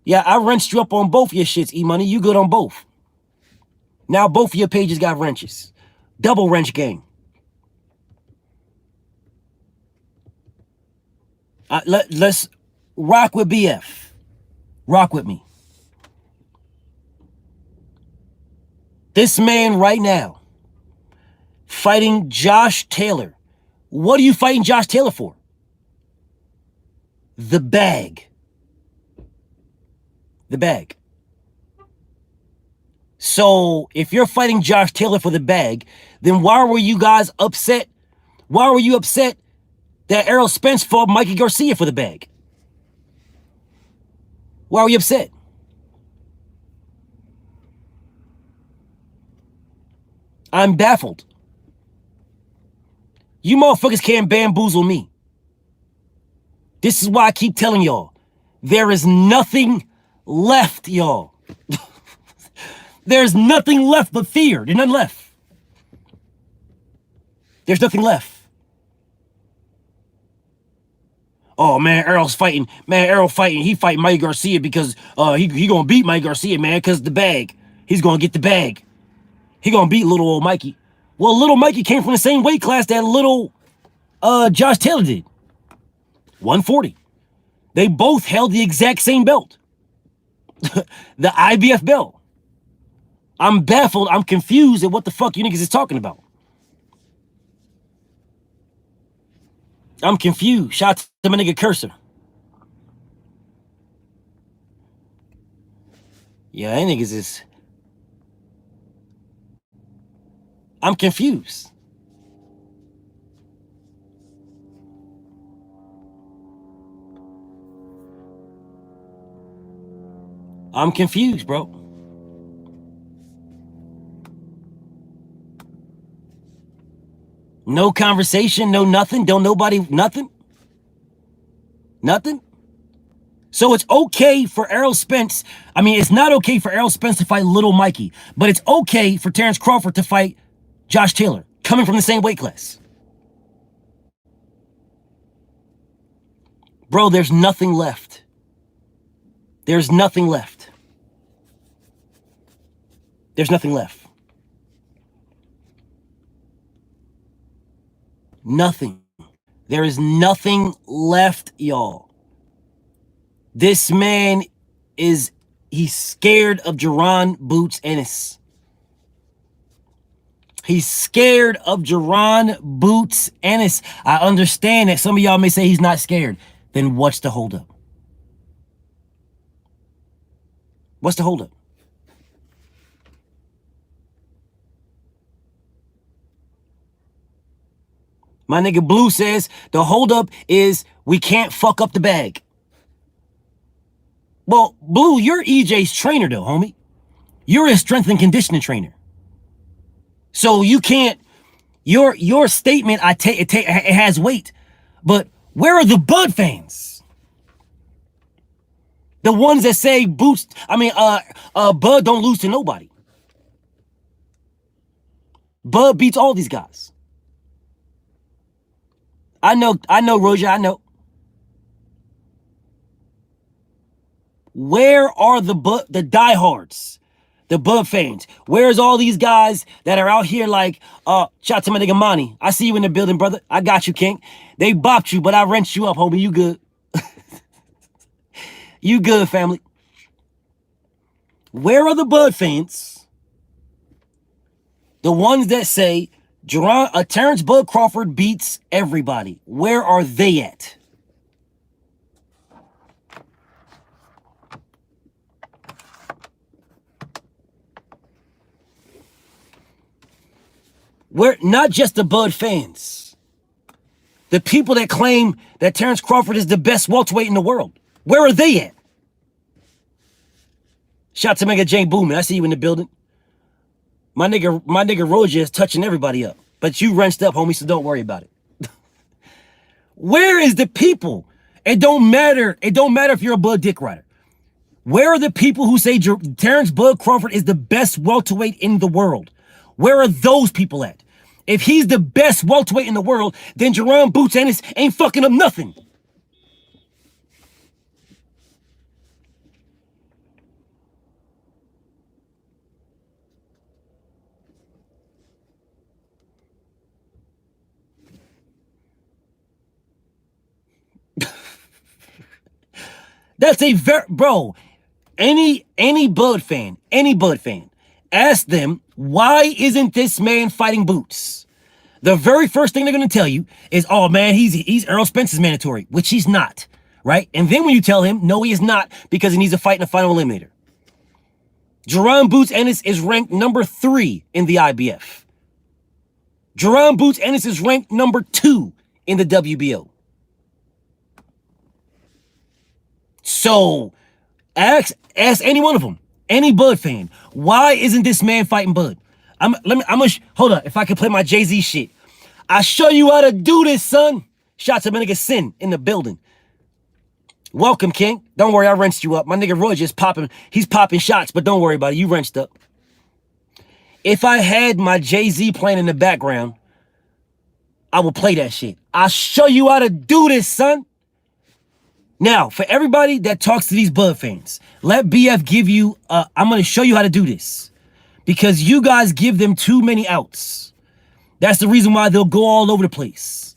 Yeah, I wrenched you up on both your shits, E-Money. You good on both. Now both of your pages got wrenches. Double wrench gang. Let's rock with BF. Rock with me. This man right now fighting Josh Taylor. What are you fighting Josh Taylor for? The bag. The bag. So if you're fighting Josh Taylor for the bag, then why were you guys upset? Why were you upset that Errol Spence fought Mikey Garcia for the bag? Why were you upset? I'm baffled. You motherfuckers can't bamboozle me. This is why I keep telling y'all, there is nothing left, y'all. There's nothing left but fear. There's nothing left. There's nothing left. Oh man, Errol's fighting. Man, Errol fighting. He fight Mikey Garcia because he gonna beat Mikey Garcia, man, because the bag. He's gonna get the bag. He gonna beat little old Mikey. Well, little Mikey came from the same weight class that little Josh Taylor did. 140. They both held the exact same belt. The IBF belt. I'm baffled. I'm confused at what the fuck you niggas is talking about. I'm confused. Shout out to my nigga Cursor. Yeah, that niggas is... I'm confused. I'm confused, bro. No conversation, no nothing, don't nobody, nothing? Nothing? So it's okay for Errol Spence. I mean, it's not okay for Errol Spence to fight Little Mikey, but it's okay for Terrence Crawford to fight Josh Taylor, coming from the same weight class. Bro, there's nothing left. There's nothing left. There's nothing left. Nothing. There is nothing left, y'all. This man he's scared of Jaron Boots Ennis. He's scared of Jaron Boots Ennis. I understand that some of y'all may say he's not scared. Then what's the holdup? What's the holdup? My nigga Blue says the holdup is we can't fuck up the bag. Well, Blue, you're EJ's trainer though, homie. You're a strength and conditioning trainer. So you can't, your statement, it has weight. But where are the Bud fans? The ones that say Bud don't lose to nobody. Bud beats all these guys. I know, Roger, I know. Where are the diehards, the Bud fans? Where's all these guys that are out here like, shout out to my nigga Monty. I see you in the building, brother. I got you, King. They bopped you, but I wrenched you up, homie. You good. You good, family. Where are the Bud fans? The ones that say Terrence Bud Crawford beats everybody. Where are they at? We're not just the Bud fans. The people that claim that Terrence Crawford is the best welterweight in the world. Where are they at? Shout out to Mega Jane Boomin. I see you in the building. My nigga Roger is touching everybody up. But you wrenched up, homie, so don't worry about it. Where is the people? It don't matter. It don't matter if you're a Bud Dick Rider. Where are the people who say Terrence Bud Crawford is the best welterweight in the world? Where are those people at? If he's the best welterweight in the world, then Jaron Boots Ennis ain't fucking up nothing. That's a bro. Any Bud fan, ask them, why isn't this man fighting Boots? The very first thing they're gonna tell you is, oh man, he's Errol Spence's mandatory, which he's not, right? And then when you tell him, no, he is not, because he needs to fight in the final eliminator. Jaron Boots Ennis is ranked number 3 in the IBF. Jaron Boots Ennis is ranked number 2 in the WBO. So, ask any one of them, any Bud fan, why isn't this man fighting Bud? Hold up, if I can play my Jay-Z shit. I show you how to do this, son. Shout out to my nigga Sin in the building. Welcome, King. Don't worry, I wrenched you up. My nigga Roy just he's popping shots, but don't worry about it, you wrenched up. If I had my Jay-Z playing in the background, I will play that shit. I'll show you how to do this, son. Now, for everybody that talks to these Bud fans, let BF give you, I'm going to show you how to do this. Because you guys give them too many outs. That's the reason why they'll go all over the place.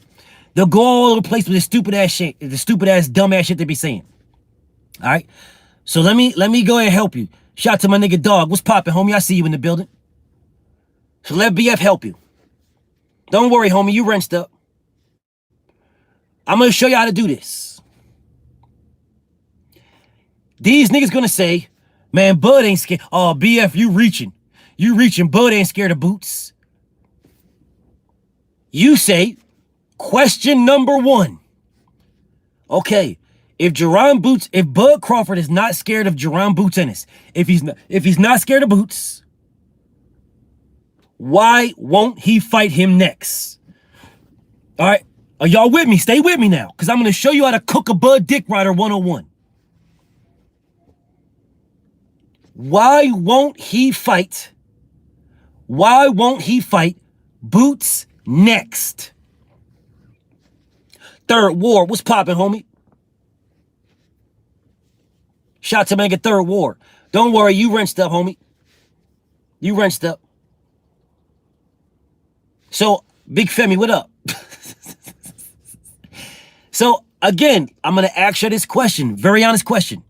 They'll go all over the place with this stupid ass shit, the stupid ass dumb ass shit they be saying. All right. So let me go ahead and help you. Shout out to my nigga Dog. What's poppin', homie? I see you in the building. So let BF help you. Don't worry, homie. You wrenched up. I'm gonna show you how to do this. These niggas gonna say, man, Bud ain't scared. Oh, BF, you reaching. You reaching. Bud ain't scared of boots. You say, question number 1. Okay, if Bud Crawford is not scared of Jaron Boots Ennis, if he's not scared of Boots, why won't he fight him next? All right, are y'all with me? Stay with me now, because I'm going to show you how to cook a Bud Dick Rider 101. Why won't he fight? Why won't he fight Boots next? Third War, what's poppin', homie? Shout to make a Third War. Don't worry, you wrenched up, homie. You wrenched up. So, Big Femi, what up? So, again, I'm going to ask you this question. Very honest question.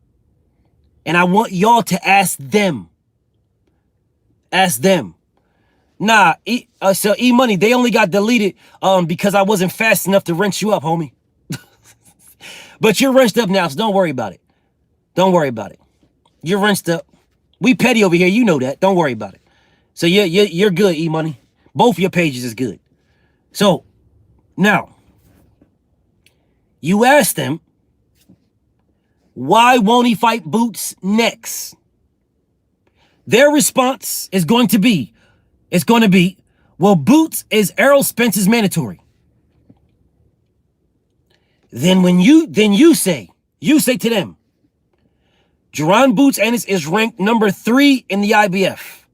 And I want y'all to ask them. Ask them. Nah, so E-Money, they only got deleted because I wasn't fast enough to wrench you up, homie. But you're wrenched up now, so don't worry about it. Don't worry about it. You're wrenched up. We petty over here, you know that. Don't worry about it. So you're good, E-Money. Both your pages is good. So, now, you ask them, why won't he fight Boots next? Their response is going to be, well, Boots is Errol Spence's mandatory. Then you say to them, Jaron Boots Ennis is ranked number 3 in the IBF.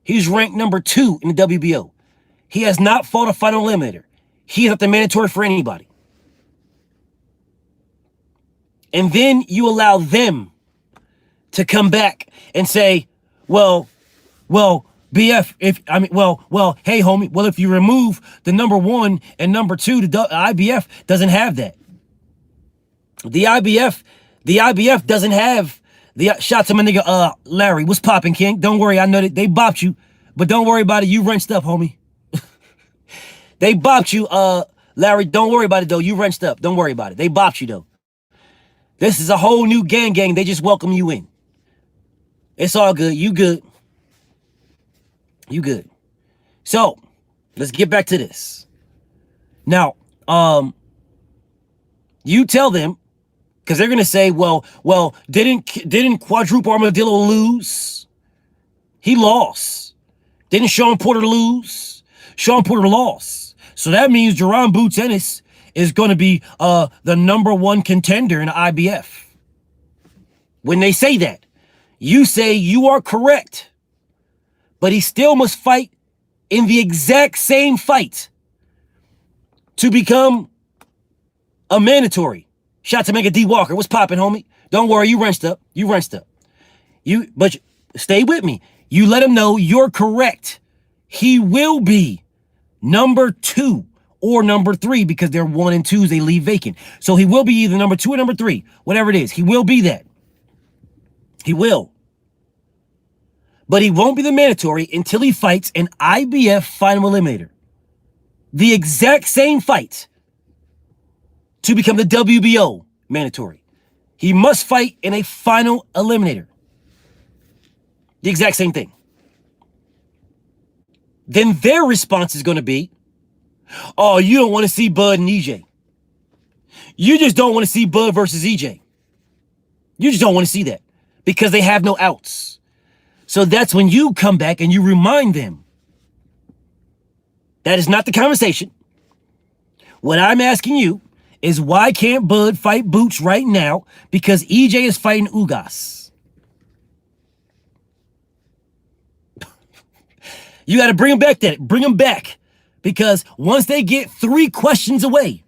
He's ranked number 2 in the WBO. He has not fought a final eliminator. He is not the mandatory for anybody. And then you allow them to come back and say, well, BF, hey, homie, well, if you remove the number 1 and number 2, the IBF doesn't have that. The IBF doesn't have the shout to my nigga Larry. What's poppin', King? Don't worry, I know that they bopped you, but don't worry about it. You wrenched up, homie. They bopped you, Larry. Don't worry about it though. You wrenched up. Don't worry about it. They bopped you though. This is a whole new gang. They just welcome you in. It's all good. You good. You good. So let's get back to this. Now, you tell them, because they're gonna say, well, didn't Quadruple Armadillo lose? He lost. Didn't Sean Porter lose? Sean Porter lost. So that means Jaron Boots Ennis is going to be the number 1 contender in the IBF. When they say that, you say you are correct, but he still must fight in the exact same fight to become a mandatory. Shout to Mega D Walker. What's poppin', homie? Don't worry, you wrenched up. You wrenched up. But stay with me. You let him know you're correct. He will be number 2 or number 3 because they're 1 and 2s. They leave vacant. So he will be either number 2 or number 3. Whatever it is. He will be that. He will. But he won't be the mandatory until he fights an IBF final eliminator. The exact same fight to become the WBO mandatory. He must fight in a final eliminator. The exact same thing. Then their response is going to be, oh, you don't want to see Bud and EJ. You just don't want to see Bud versus EJ. You just don't want to see that because they have no outs. So that's when you come back and you remind them. That is not the conversation. What I'm asking you is why can't Bud fight Boots right now? Because EJ is fighting Ugas. You got to bring him back that. Bring him back. Because once they get 3 questions away,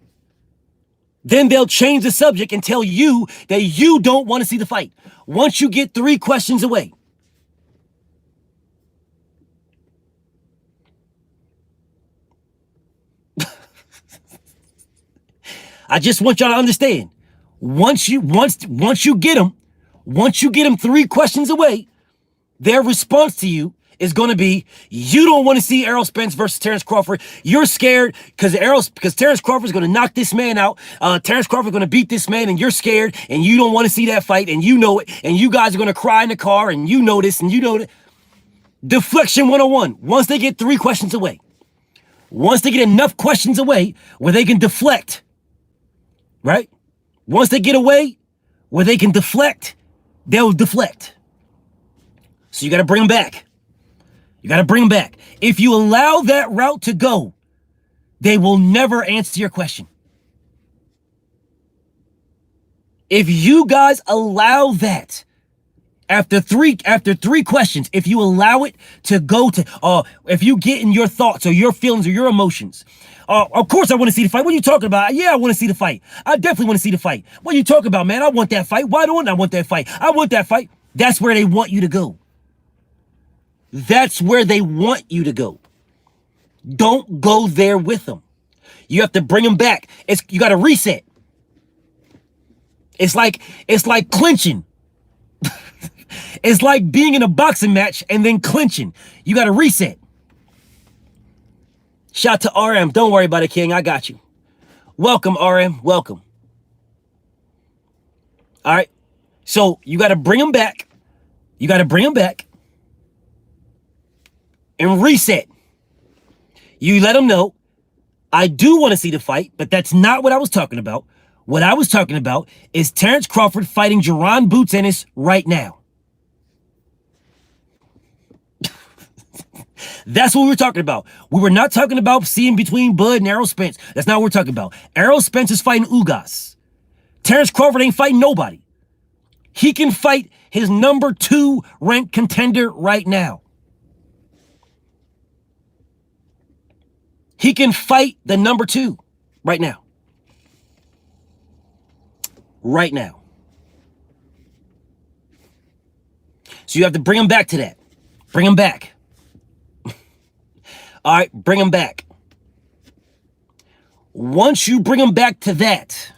then they'll change the subject and tell you that you don't want to see the fight. Once you get 3 questions away. I just want y'all to understand. Once you get them 3 questions away, their response to you is going to be, you don't want to see Errol Spence versus Terrence Crawford. You're scared because Terrence Crawford is going to knock this man out. Terrence Crawford is going to beat this man, and you're scared, and you don't want to see that fight, and you know it, and you guys are going to cry in the car, and you know this, and you know that. Deflection 101. Once they get 3 questions away, once they get enough questions away where they can deflect, right? Once they get away where they can deflect, they'll deflect. So you got to bring them back. You got to bring them back. If you allow that route to go, they will never answer your question. If you guys allow that, after three questions, if you allow it to go to, if you get in your thoughts or your feelings or your emotions, of course I want to see the fight. What are you talking about? Yeah, I want to see the fight. I definitely want to see the fight. What are you talking about, man? I want that fight. Why don't I want that fight? I want that fight. That's where they want you to go. That's where they want you to go. Don't go there with them. You have to bring them back. You got to reset. It's like clinching. It's like being in a boxing match and then clinching. You got to reset. Shout to RM. Don't worry about it, King. I got you. Welcome, RM. Welcome. All right. So you got to bring them back. You got to bring them back and reset. You let them know, I do want to see the fight, but that's not what I was talking about. What I was talking about is Terrence Crawford fighting Jaron Boots Ennis right now. That's what we were talking about. We were not talking about seeing between Bud and Errol Spence. That's not what we're talking about. Errol Spence is fighting Ugas. Terrence Crawford ain't fighting nobody. He can fight his number 2 ranked contender right now. He can fight the number 2 right now. Right now. So you have to bring him back to that. Bring him back. All right, bring him back. Once you bring him back to that,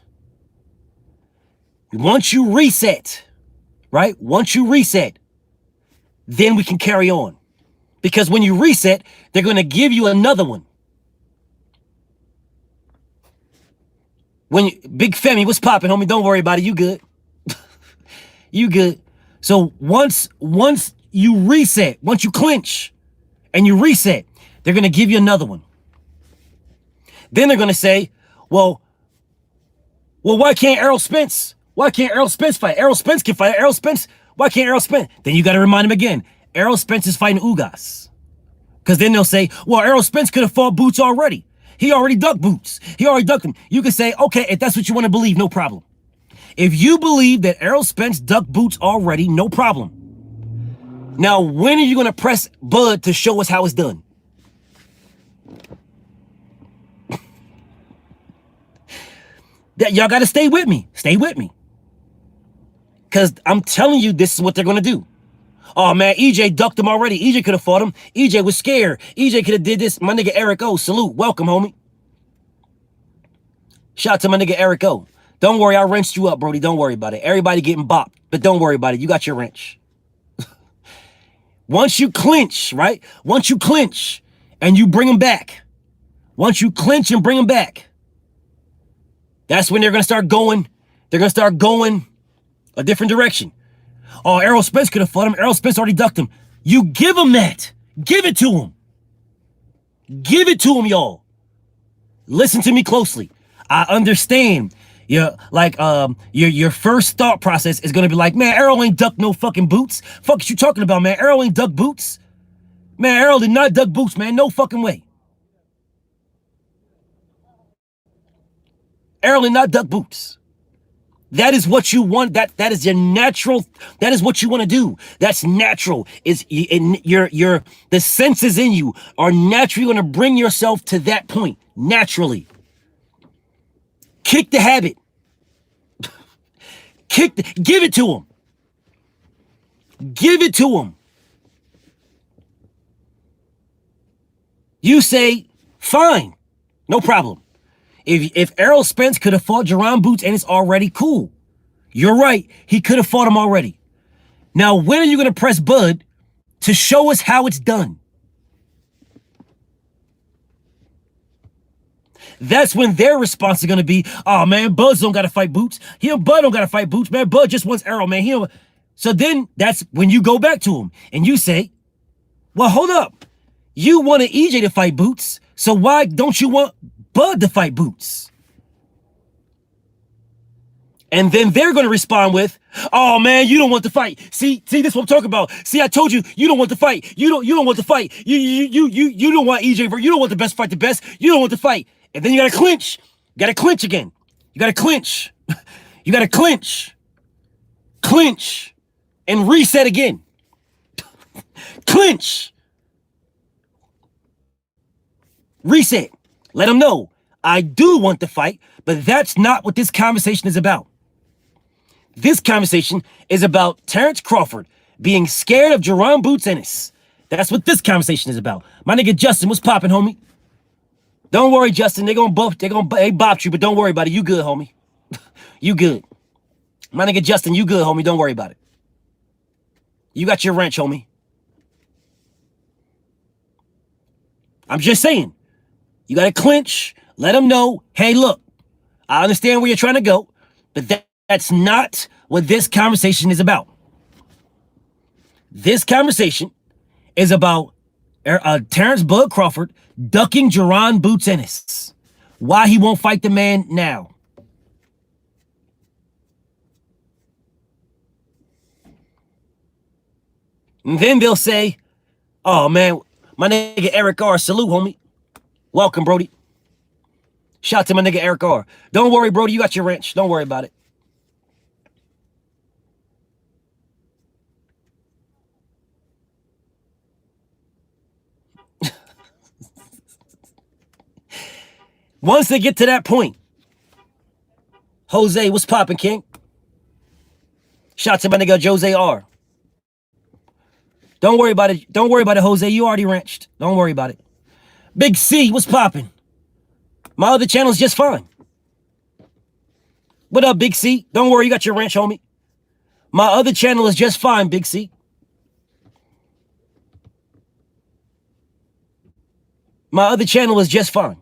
once you reset, right? Once you reset, then we can carry on. Because when you reset, they're going to give you another one. Big Femi, what's popping, homie? Don't worry about it. You good. You good. So once you reset, once you clinch and you reset, they're going to give you another one. Then they're going to say, well, why can't Errol Spence? Why can't Errol Spence fight? Errol Spence can fight. Errol Spence. Why can't Errol Spence? Then you got to remind him again. Errol Spence is fighting Ugas. Because then they'll say, well, Errol Spence could have fought Boots already. He already ducked Boots. He already ducked him. You can say, okay, if that's what you want to believe, no problem. If you believe that Errol Spence ducked Boots already, no problem. Now, when are you going to press Bud to show us how it's done? Y'all got to stay with me. Stay with me. Because I'm telling you, this is what they're going to do. Oh, man, EJ ducked him already. EJ could have fought him. EJ was scared. EJ could have did this. My nigga Eric O, salute. Welcome, homie. Shout out to my nigga Eric O. Don't worry, I wrenched you up, Brody. Don't worry about it. Everybody getting bopped, but don't worry about it. You got your wrench. Once you clinch, right? Once you clinch and you bring them back. Once you clinch and bring them back. That's when they're going to start going. They're going to start going a different direction. Oh, Errol Spence could have fought him. Errol Spence already ducked him. You give him that. Give it to him. Give it to him, y'all. Listen to me closely. I understand. Your first thought process is gonna be like, man, Errol ain't ducked no fucking Boots. Fuck is you talking about, man? Errol ain't ducked Boots. Man, Errol did not duck Boots, man. No fucking way. Errol did not duck Boots. That is what you want. That is your natural. That is what you want to do. That's natural. The senses in you are naturally going to bring yourself to that point. Naturally. Kick the habit. Give it to him. Give it to him. You say, fine, no problem. If Errol Spence could have fought Jaron Boots and it's already cool. You're right. He could have fought him already. Now, when are you going to press Bud to show us how it's done? That's when their response is going to be, oh, man, Bud don't got to fight Boots. Bud don't got to fight Boots, man. Bud just wants Errol, man. So then that's when you go back to him and you say, well, hold up. You wanted EJ to fight Boots, so why don't you want Bud to fight Boots? And then they're going to respond with, oh, man, you don't want to fight. See, this is what I'm talking about. See, I told you, you don't want to fight. You don't want to fight. You don't want EJ. You don't want the best fight the best. You don't want to fight. And then you got to clinch. You got to clinch again. You got to clinch. You got to clinch. Clinch. And reset again. Clinch. Reset. Let them know. I do want to fight, but that's not what this conversation is about. This conversation is about Terrence Crawford being scared of Jaron Boots Ennis. That's what this conversation is about. My nigga Justin, what's popping, homie? Don't worry, Justin. They bopped you, but don't worry about it. You good, homie. You good. My nigga Justin, you good, homie. Don't worry about it. You got your wrench, homie. I'm just saying. You got to clinch. Let them know, hey, look, I understand where you're trying to go, but that's not what this conversation is about. This conversation is about Terrence Bud Crawford ducking Jaron Boots Ennis. Why he won't fight the man now. And then they'll say, oh, man, my nigga Eric R. Salute, homie. Welcome, Brody. Shout out to my nigga Eric R. Don't worry, Brody. You got your wrench. Don't worry about it. Once they get to that point, Jose, what's poppin', King? Shout out to my nigga Jose R. Don't worry about it. Don't worry about it, Jose. You already wrenched. Don't worry about it. Big C, what's poppin'? My other channel's just fine. What up, Big C? Don't worry, you got your wrench, homie. My other channel is just fine, Big C. My other channel is just fine.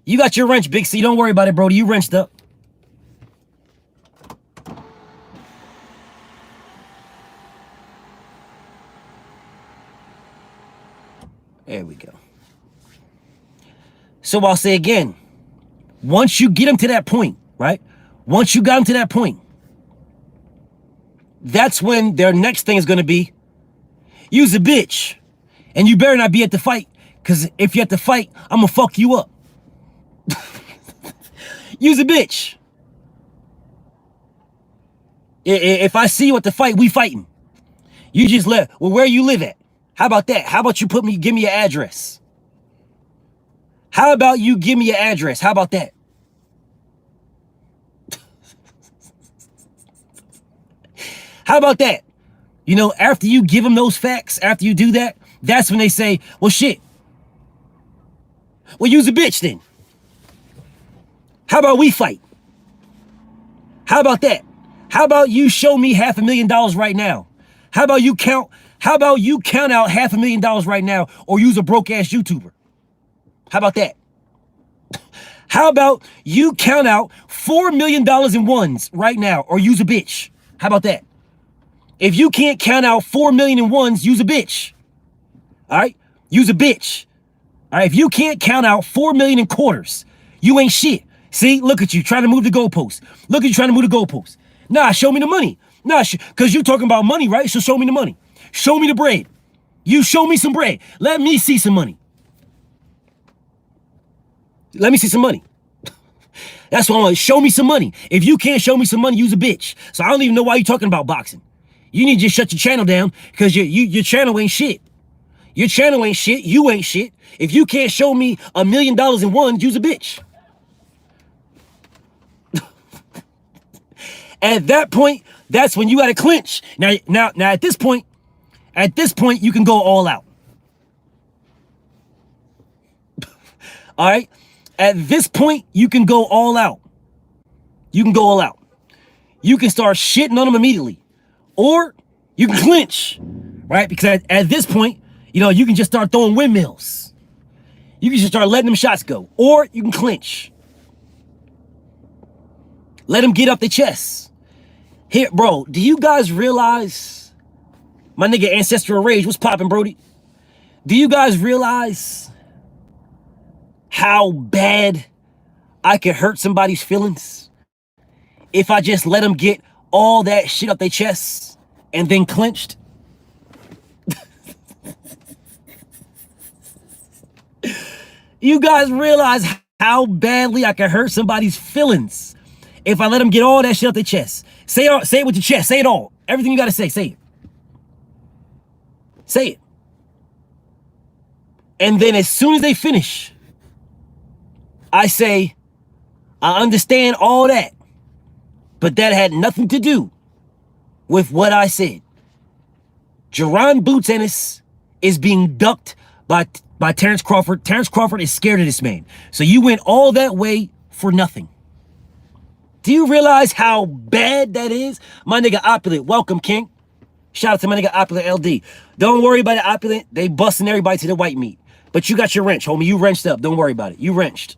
You got your wrench, Big C. Don't worry about it, Brody. You wrenched up. There we go. So I'll say again, once you get them to that point, right? Once you got them to that point, that's when their next thing is going to be, use a bitch. And you better not be at the fight, because if you're at the fight, I'm going to fuck you up. Use a bitch. If I see you at the fight, we fighting. You just well, where you live at? How about that? How about you give me your address? How about you give me your address? How about that? How about that? You know, after you give them those facts, after you do that, that's when they say, well, shit. Well, use a bitch then. How about we fight? How about that? How about you show me $500,000 right now? How about you count out $500,000 right now, or use a broke ass YouTuber? How about that? How about you count out $4 million in ones right now, or use a bitch? How about that? If you can't count out 4 million in ones, use a bitch. All right? Use a bitch. All right? If you can't count out 4 million in quarters, you ain't shit. See, look at you trying to move the goalpost. Look at you trying to move the goalpost. Nah, show me the money. Nah, because you talking about money, right? So show me the money. Show me the bread. You show me some bread. Let me see some money. Let me see some money. That's what I want. Show me some money. If you can't show me some money, use a bitch. So I don't even know why you're talking about boxing. You need to just shut your channel down, because your channel ain't shit. Your channel ain't shit. You ain't shit. If you can't show me $1 million in ones, use a bitch. At that point, that's when you got to clinch. Now at this point, At this point, you can go all out. All right? At this point, you can go all out. You can go all out. You can start shitting on them immediately. Or you can clinch, right? Because at this point, you know, you can just start throwing windmills. You can just start letting them shots go. Or you can clinch. Let them get up their chest. Here, bro, do you guys realize, my nigga Ancestral Rage, what's poppin', Brody? Do you guys realize how bad I could hurt somebody's feelings if I just let them get all that shit up their chests and then clenched? You guys realize how badly I can hurt somebody's feelings if I let them get all that shit up their chest? Say it with your chest. Say it all. Everything you gotta say it. Say it. And then as soon as they finish, I say, I understand all that, but that had nothing to do with what I said. Jaron Boots Ennis is being ducked by Terrence Crawford. Terrence Crawford is scared of this man. So you went all that way for nothing. Do you realize how bad that is? My nigga Opulent, welcome, King. Shout out to my nigga Opulent LD. Don't worry about the Opulent. They busting everybody to the white meat. But you got your wrench, homie. You wrenched up. Don't worry about it. You wrenched.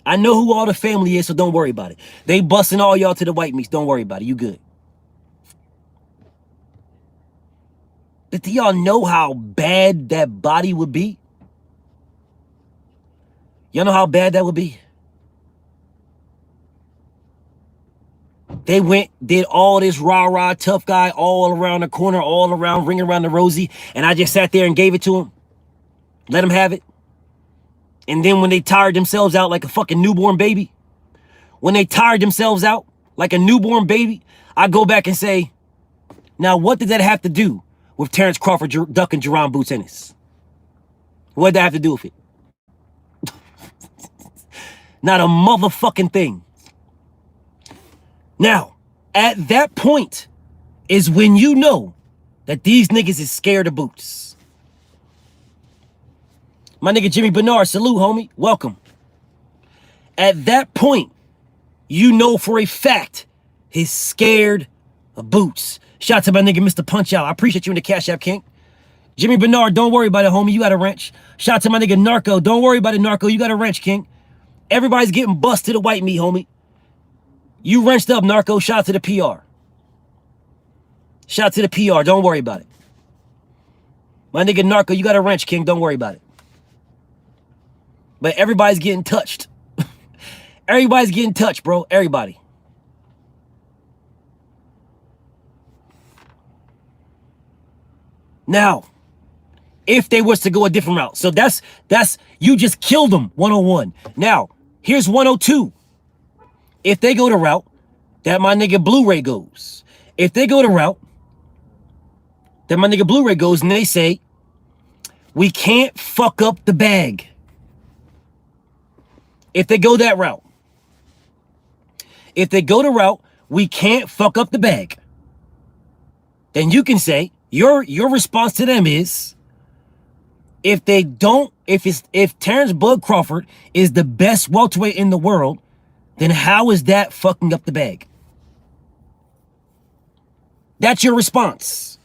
I know who all the family is, so don't worry about it. They busting all y'all to the white meats. Don't worry about it. You good. But do y'all know how bad that body would be? Y'all know how bad that would be? They went, did all this rah-rah tough guy all around the corner, all around, ringing around the rosy, and I just sat there and gave it to him. Let him have it. And then when they tired themselves out like a fucking newborn baby, when they tired themselves out like a newborn baby, I go back and say, now what did that have to do with Terrence Crawford ducking Jaron Boots Ennis? What did that have to do with it? Not a motherfucking thing. Now, at that point is when you know that these niggas is scared of Boots. My nigga Jimmy Bernard, salute, homie. Welcome. At that point, you know for a fact he's scared of Boots. Shout out to my nigga Mr. Punch Out. I appreciate you in the Cash App, King. Jimmy Bernard, don't worry about it, homie. You got a wrench. Shout out to my nigga Narco. Don't worry about it, Narco. You got a wrench, King. Everybody's getting bust to the white meat, homie. You wrenched up, Narco. Shout out to the PR. Shout out to the PR. Don't worry about it. My nigga Narco, you got a wrench, King. Don't worry about it. But everybody's getting touched. Everybody's getting touched, bro. Everybody. Now, if they was to go a different route. So that's you just killed them 101. Now, here's 102. If they go the route that my nigga Blu-ray goes. If they go the route that my nigga Blu-ray goes and they say, we can't fuck up the bag. If they go that route. If they go the route, we can't fuck up the bag. Then you can say, your response to them is, if Terrence Bud Crawford is the best welterweight in the world, then how is that fucking up the bag? That's your response.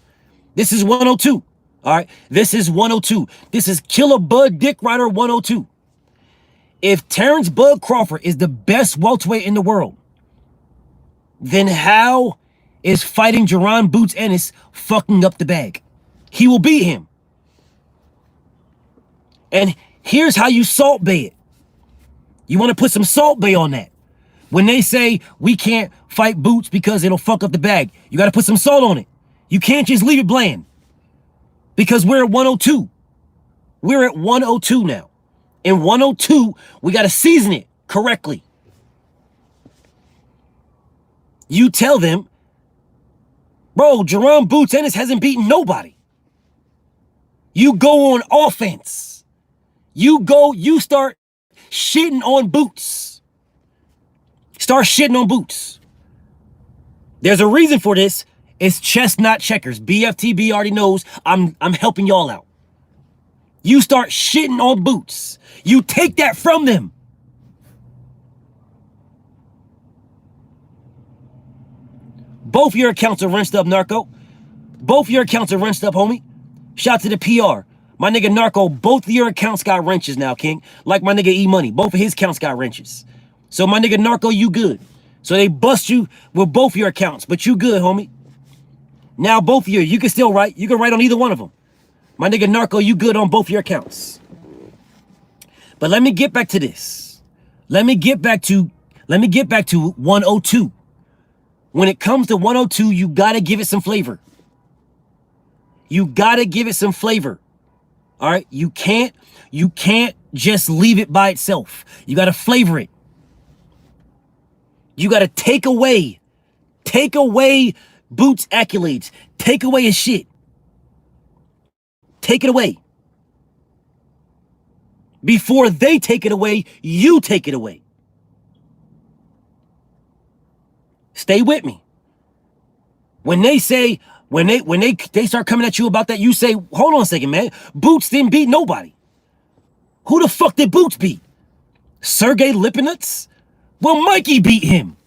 This is 102. All right. This is 102. This is Killer Bud Dick Rider 102. If Terrence Bud Crawford is the best welterweight in the world, then how is fighting Jaron Boots Ennis fucking up the bag? He will beat him. And here's how you salt bay it. You want to put some salt bay on that. When they say we can't fight Boots because it'll fuck up the bag, you got to put some salt on it. You can't just leave it bland. Because we're at 102. We're at 102 now. In 102, we got to season it correctly. You tell them, bro, Jaron Boots Ennis hasn't beaten nobody. You go on offense. You start shitting on Boots. Start shitting on Boots. There's a reason for this. It's chess, not checkers. BFTB already knows I'm helping y'all out. You start shitting on Boots. You take that from them. Both your accounts are rinsed up, Narco. Both your accounts are rinsed up, homie. Shout to the PR. My nigga Narco, both of your accounts got wrenches now, King. Like my nigga E-Money. Both of his accounts got wrenches. So my nigga Narco, you good. So they bust you with both your accounts, but you good, homie. Now both of you can still write. You can write on either one of them. My nigga Narco, you good on both your accounts. But let me get back to this. Let me get back to 102. When it comes to 102, you gotta give it some flavor. You gotta give it some flavor. All right? You can't just leave it by itself. You gotta flavor it. You gotta take away Boots' accolades. Take away his shit. Take it away. Before they take it away, you take it away. Stay with me. When they say, when they start coming at you about that, you say, hold on a second, man. Boots didn't beat nobody. Who the fuck did Boots beat? Sergey Lipinets? Well, Mikey beat him.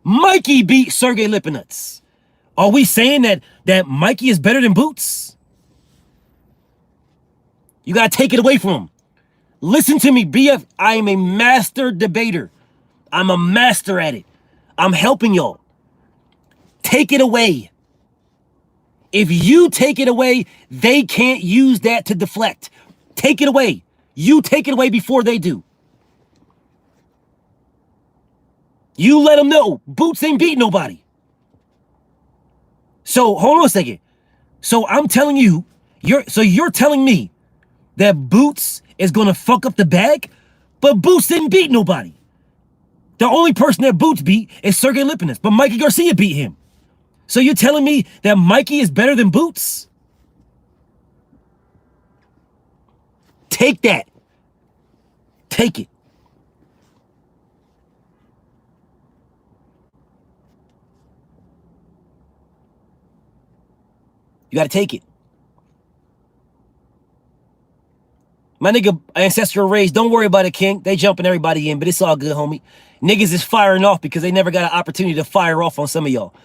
Mikey beat Sergey Lipinets. Are we saying that Mikey is better than Boots? You gotta take it away from him. Listen to me, BF. I am a master debater. I'm a master at it. I'm helping y'all. Take it away. If you take it away, they can't use that to deflect. Take it away. You take it away before they do. You let them know Boots ain't beat nobody. So hold on a second. So I'm telling you, you're telling me that Boots is gonna fuck up the bag, but Boots didn't beat nobody. The only person that Boots beat is Sergey Lipinets, but Mikey Garcia beat him. So you're telling me that Mikey is better than Boots? Take that. Take it. You gotta take it. My nigga Ancestral Race, don't worry about it, King. They jumping everybody in, but it's all good, homie. Niggas is firing off because they never got an opportunity to fire off on some of y'all.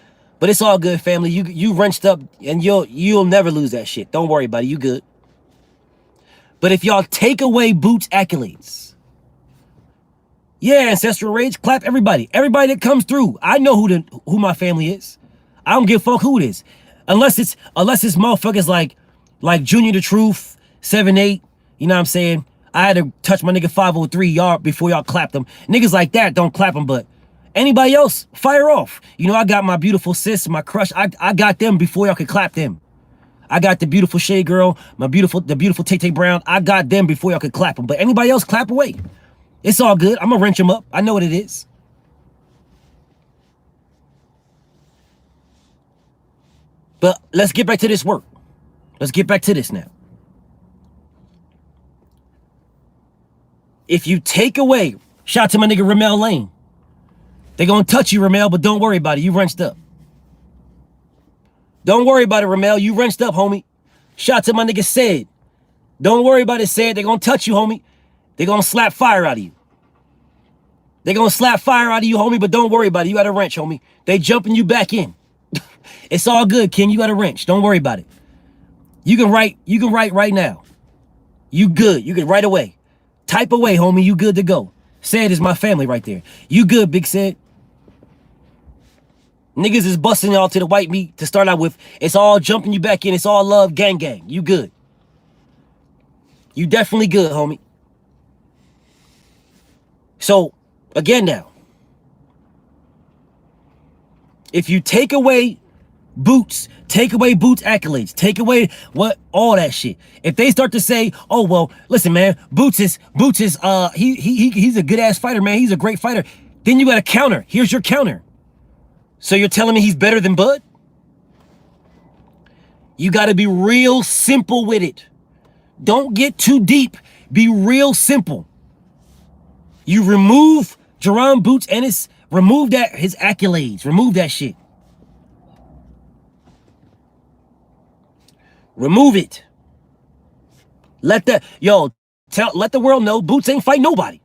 But it's all good, family. You wrenched up, and you'll never lose that shit. Don't worry about it. You good. But if y'all take away Boots' accolades, yeah, Ancestral Rage, clap everybody. Everybody that comes through. I know who my family is. I don't give a fuck who it is. Unless it's motherfuckers like Junior the Truth, 7-8, you know what I'm saying? I had to touch my nigga 503 y'all before y'all clapped them. Niggas like that don't clap them, but anybody else, fire off. You know, I got my beautiful sis, my crush. I got them before y'all could clap them. I got the beautiful Shea Girl, the beautiful Tay Brown. I got them before y'all could clap them. But anybody else, clap away. It's all good. I'm gonna wrench them up. I know what it is. But let's get back to this work. Let's get back to this now. If you take away, shout out to my nigga Ramel Lane. They gonna touch you, Ramel, but don't worry about it. You wrenched up. Don't worry about it, Ramel. You wrenched up, homie. Shout out to my nigga Said. Don't worry about it, Said. They gonna touch you, homie. They gonna slap fire out of you. They gonna slap fire out of you, homie, but don't worry about it. You got a wrench, homie. They jumping you back in. It's all good, King. You got a wrench. Don't worry about it. You can write right now. You good. You can write away. Type away, homie. You good to go. Said is my family right there. You good, Big Said. Niggas is busting y'all to the white meat to start out with. It's all jumping you back in. It's all love, gang, gang. You good. You definitely good, homie. So, again now. If you take away Boots, take away Boots accolades, take away all that shit. If they start to say, oh well, listen, man, Boots is he's a good ass fighter, man. He's a great fighter. Then you got a counter. Here's your counter. So you're telling me he's better than Bud? You got to be real simple with it. Don't get too deep. Be real simple. You remove Jaron Boots Ennis, remove his accolades, remove that shit. Remove it. Let the world know Boots ain't fight nobody.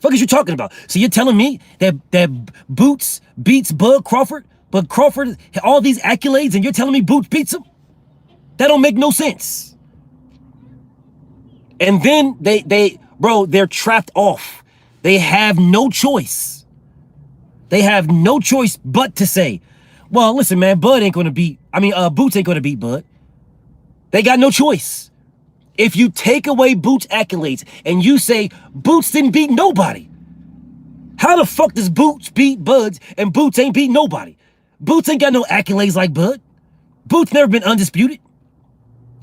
Fuck is you talking about? So you're telling me that Boots beats Bud Crawford, but Crawford all these accolades, and you're telling me Boots beats him? That don't make no sense. And then they're trapped off. They have no choice. They have no choice but to say, well, listen, man, Boots ain't gonna beat Bud. They got no choice. If you take away Boots' accolades and you say Boots didn't beat nobody, how the fuck does Boots beat Bud and Boots ain't beat nobody? Boots ain't got no accolades like Bud. Boots never been undisputed.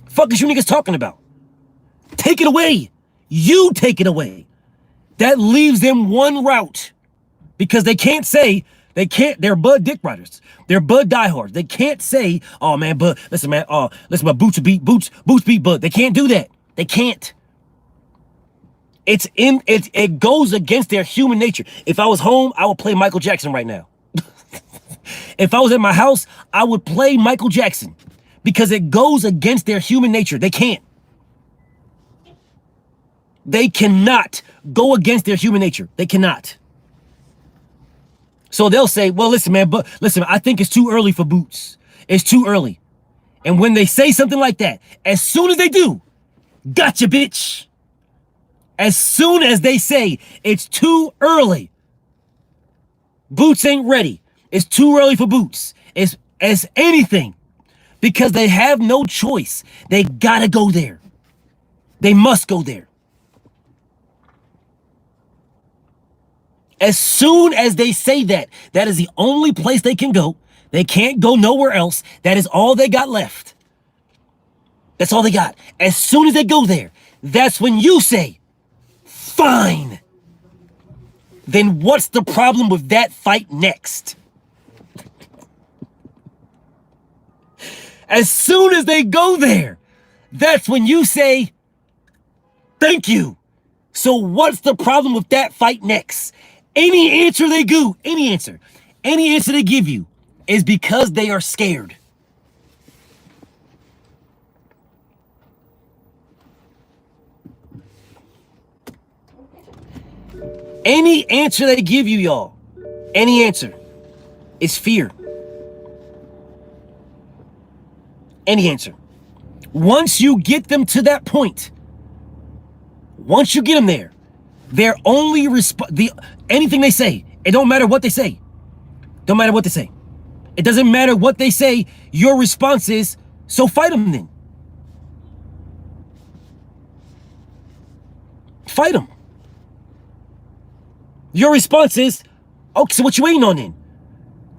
Fuck is you niggas talking about? Take it away. You take it away. That leaves them one route because they're Bud dick riders. They're Bud diehards. They can't say, oh man, Bud, listen, Boots beat Bud. They can't do that. They can't. It goes against their human nature. If I was home, I would play Michael Jackson right now. If I was at my house, I would play Michael Jackson because it goes against their human nature. They can't. They cannot go against their human nature. They cannot. So they'll say, well, listen, man, but listen, I think it's too early for Boots. It's too early. And when they say something like that, as soon as they do, gotcha, bitch. As soon as they say it's too early, Boots ain't ready. It's too early for Boots. It's as anything. Because they have no choice. They gotta go there. They must go there. As soon as they say that, that is the only place they can go. They can't go nowhere else. That is all they got left. That's all they got. As soon as they go there, that's when you say, fine. Then what's the problem with that fight next? As soon as they go there, that's when you say, thank you. So what's the problem with that fight next? Any answer they do, any answer they give you is because they are scared. Any answer they give you, y'all, any answer is fear. Any answer. Once you get them to that point, once you get them there, their only anything they say, it don't matter what they say. Don't matter what they say. It doesn't matter what they say. Your response is, so fight them then. Fight them. Your response is, okay, so what you waiting on then?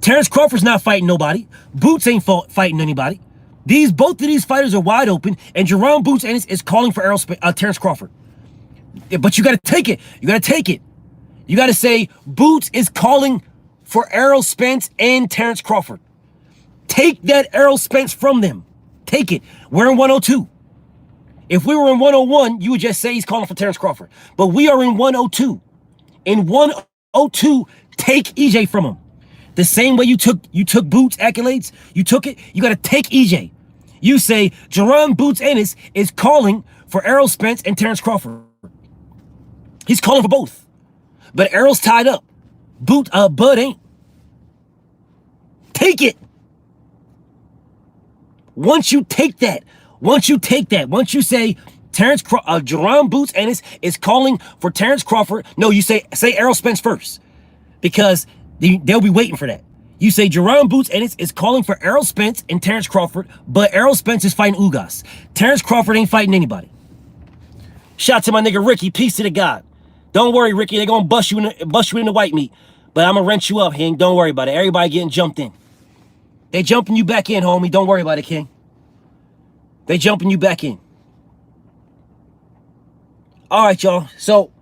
Terrence Crawford's not fighting nobody. Boots ain't fighting anybody. Both of these fighters are wide open, and Jaron Boots Ennis is calling for Terrence Crawford. But you got to take it. You got to take it. You got to say Boots is calling for Errol Spence and Terrence Crawford. Take that Errol Spence from them. Take it. We're in 102. If we were in 101, you would just say he's calling for Terrence Crawford. But we are in 102. In 102, take EJ from him. The same way you took Boots' accolades, you took it, you got to take EJ. You say Jaron Boots Ennis is calling for Errol Spence and Terrence Crawford. He's calling for both. But Errol's tied up. Bud ain't. Take it. Once you take that, once you say Jaron Boots Ennis is calling for Terrence Crawford. No, you say Errol Spence first. Because they'll be waiting for that. You say Jaron Boots Ennis is calling for Errol Spence and Terrence Crawford, but Errol Spence is fighting Ugas. Terrence Crawford ain't fighting anybody. Shout out to my nigga Ricky. Peace to the God. Don't worry, Ricky. They're gonna bust you in the white meat. But I'm gonna wrench you up, King. Don't worry about it. Everybody getting jumped in. They jumping you back in, homie. Don't worry about it, King. They jumping you back in. All right, y'all. So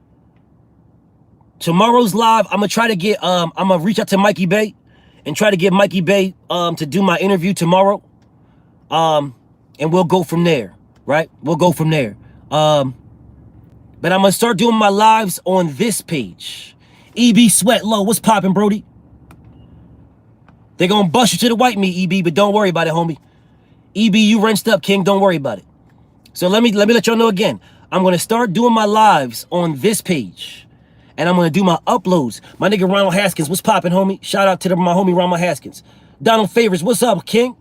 tomorrow's live, I'm gonna try to get I'm gonna reach out to Mikey Bay and try to get Mikey Bay to do my interview tomorrow. And we'll go from there, right? We'll go from there. But I'm gonna start doing my lives on this page. EB Sweat Low, what's poppin', Brody? They're gonna bust you to the white meat, EB, but don't worry about it, homie. EB, you wrenched up, King. Don't worry about it. So let me let y'all know again. I'm gonna start doing my lives on this page, and I'm gonna do my uploads. My nigga Ronald Haskins, what's poppin', homie? Shout out to my homie Ronald Haskins. Donald Favors, what's up, King?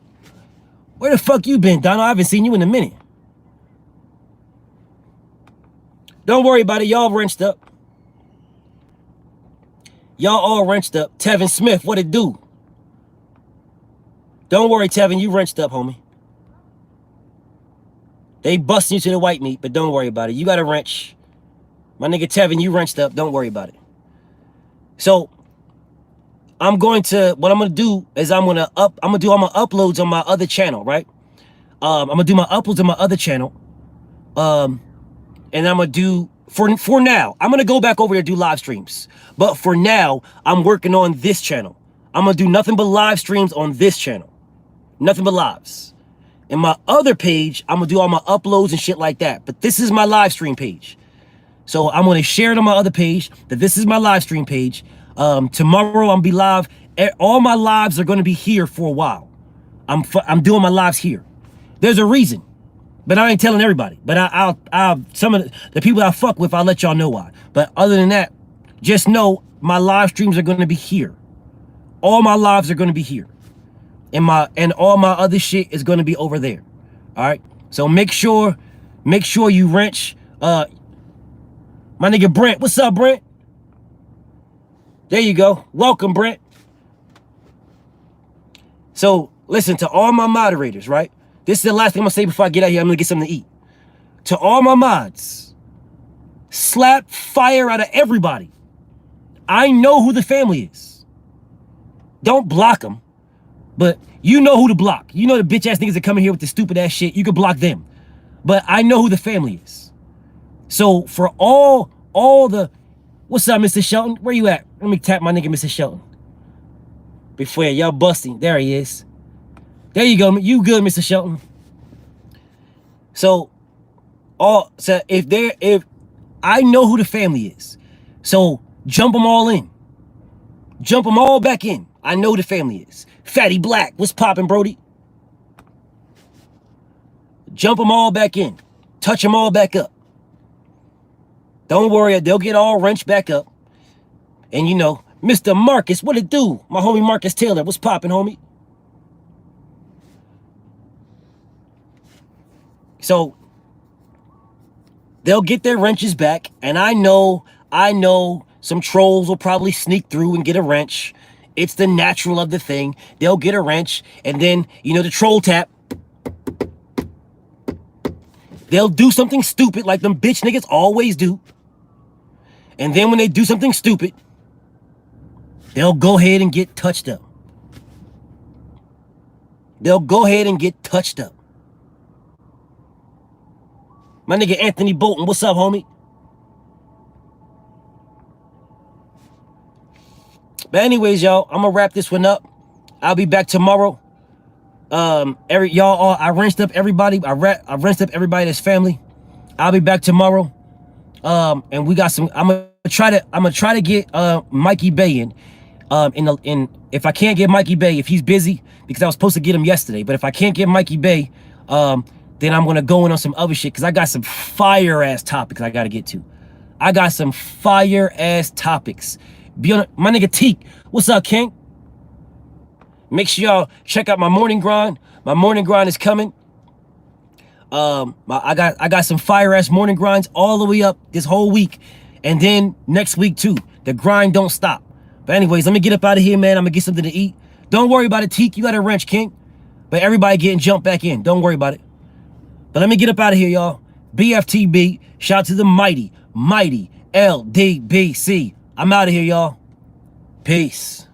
Where the fuck you been, Donald? I haven't seen you in a minute. Don't worry about it. Y'all wrenched up. Y'all all wrenched up. Tevin Smith, what it do? Don't worry, Tevin, you wrenched up, homie. They busting you to the white meat, but don't worry about it. You got a wrench. My nigga Tevin, you wrenched up. Don't worry about it. So what I'm gonna do is I'm gonna do all my uploads on my other channel, right? I'm gonna do my uploads on my other channel. And I'm gonna do for now, I'm gonna go back over there and do live streams. But for now, I'm working on this channel. I'm gonna do nothing but live streams on this channel. Nothing but lives. In my other page, I'm gonna do all my uploads and shit like that. But this is my live stream page. So I'm gonna share it on my other page that this is my live stream page. Tomorrow I'm gonna be live. All my lives are gonna be here for a while. I'm doing my lives here. There's a reason, but I ain't telling everybody. But I'll some of the people I fuck with, I'll let y'all know why. But other than that, just know my live streams are gonna be here. All my lives are gonna be here. And all my other shit is gonna be over there. All right. So make sure you wrench. My nigga Brent, what's up, Brent? There you go. Welcome, Brent. So listen to all my moderators, right? This is the last thing I'm gonna say before I get out here. I'm gonna get something to eat. To all my mods, slap fire out of everybody. I know who the family is. Don't block them. But you know who to block. You know the bitch ass niggas that come in here with the stupid ass shit. You can block them. But I know who the family is. So for all the, what's up, Mr. Shelton? Where you at? Let me tap my nigga, Mr. Shelton. Before y'all busting. There he is. There you go. You good, Mr. Shelton. So if I know who the family is. So jump them all in. Jump them all back in. I know who the family is. Fatty Black, what's poppin', Brody? Jump them all back in. Touch them all back up. Don't worry, they'll get all wrenched back up. And you know, Mr. Marcus, what it do? My homie Marcus Taylor, what's poppin', homie? So they'll get their wrenches back, and I know some trolls will probably sneak through and get a wrench. It's the natural of the thing. They'll get a wrench, and then, you know, the troll tap. They'll do something stupid like them bitch niggas always do. And then when they do something stupid, they'll go ahead and get touched up. They'll go ahead and get touched up. My nigga Anthony Bolton, what's up, homie? But anyways, y'all, I'm gonna wrap this one up. I'll be back tomorrow. I wrenched up everybody. I wrenched up everybody that's family. I'll be back tomorrow. And we got some. I'm gonna try to get Mikey Bay in. If I can't get Mikey Bay, if he's busy, because I was supposed to get him yesterday. But if I can't get Mikey Bay, then I'm gonna go in on some other shit because I got some fire ass topics I gotta get to. I got some fire ass topics. Be on my nigga Teak. What's up, King? Make sure y'all check out my morning grind. My morning grind is coming. I got some fire ass morning grinds all the way up this whole week, and then next week too. The grind don't stop. But anyways, let me get up out of here, man. I'm gonna get something to eat. Don't worry about it, Teak. You got a wrench, King. But everybody getting jumped back in. Don't worry about it. But let me get up out of here, y'all. BFTB. Shout out to the mighty LDBC. I'm out of here, y'all. Peace.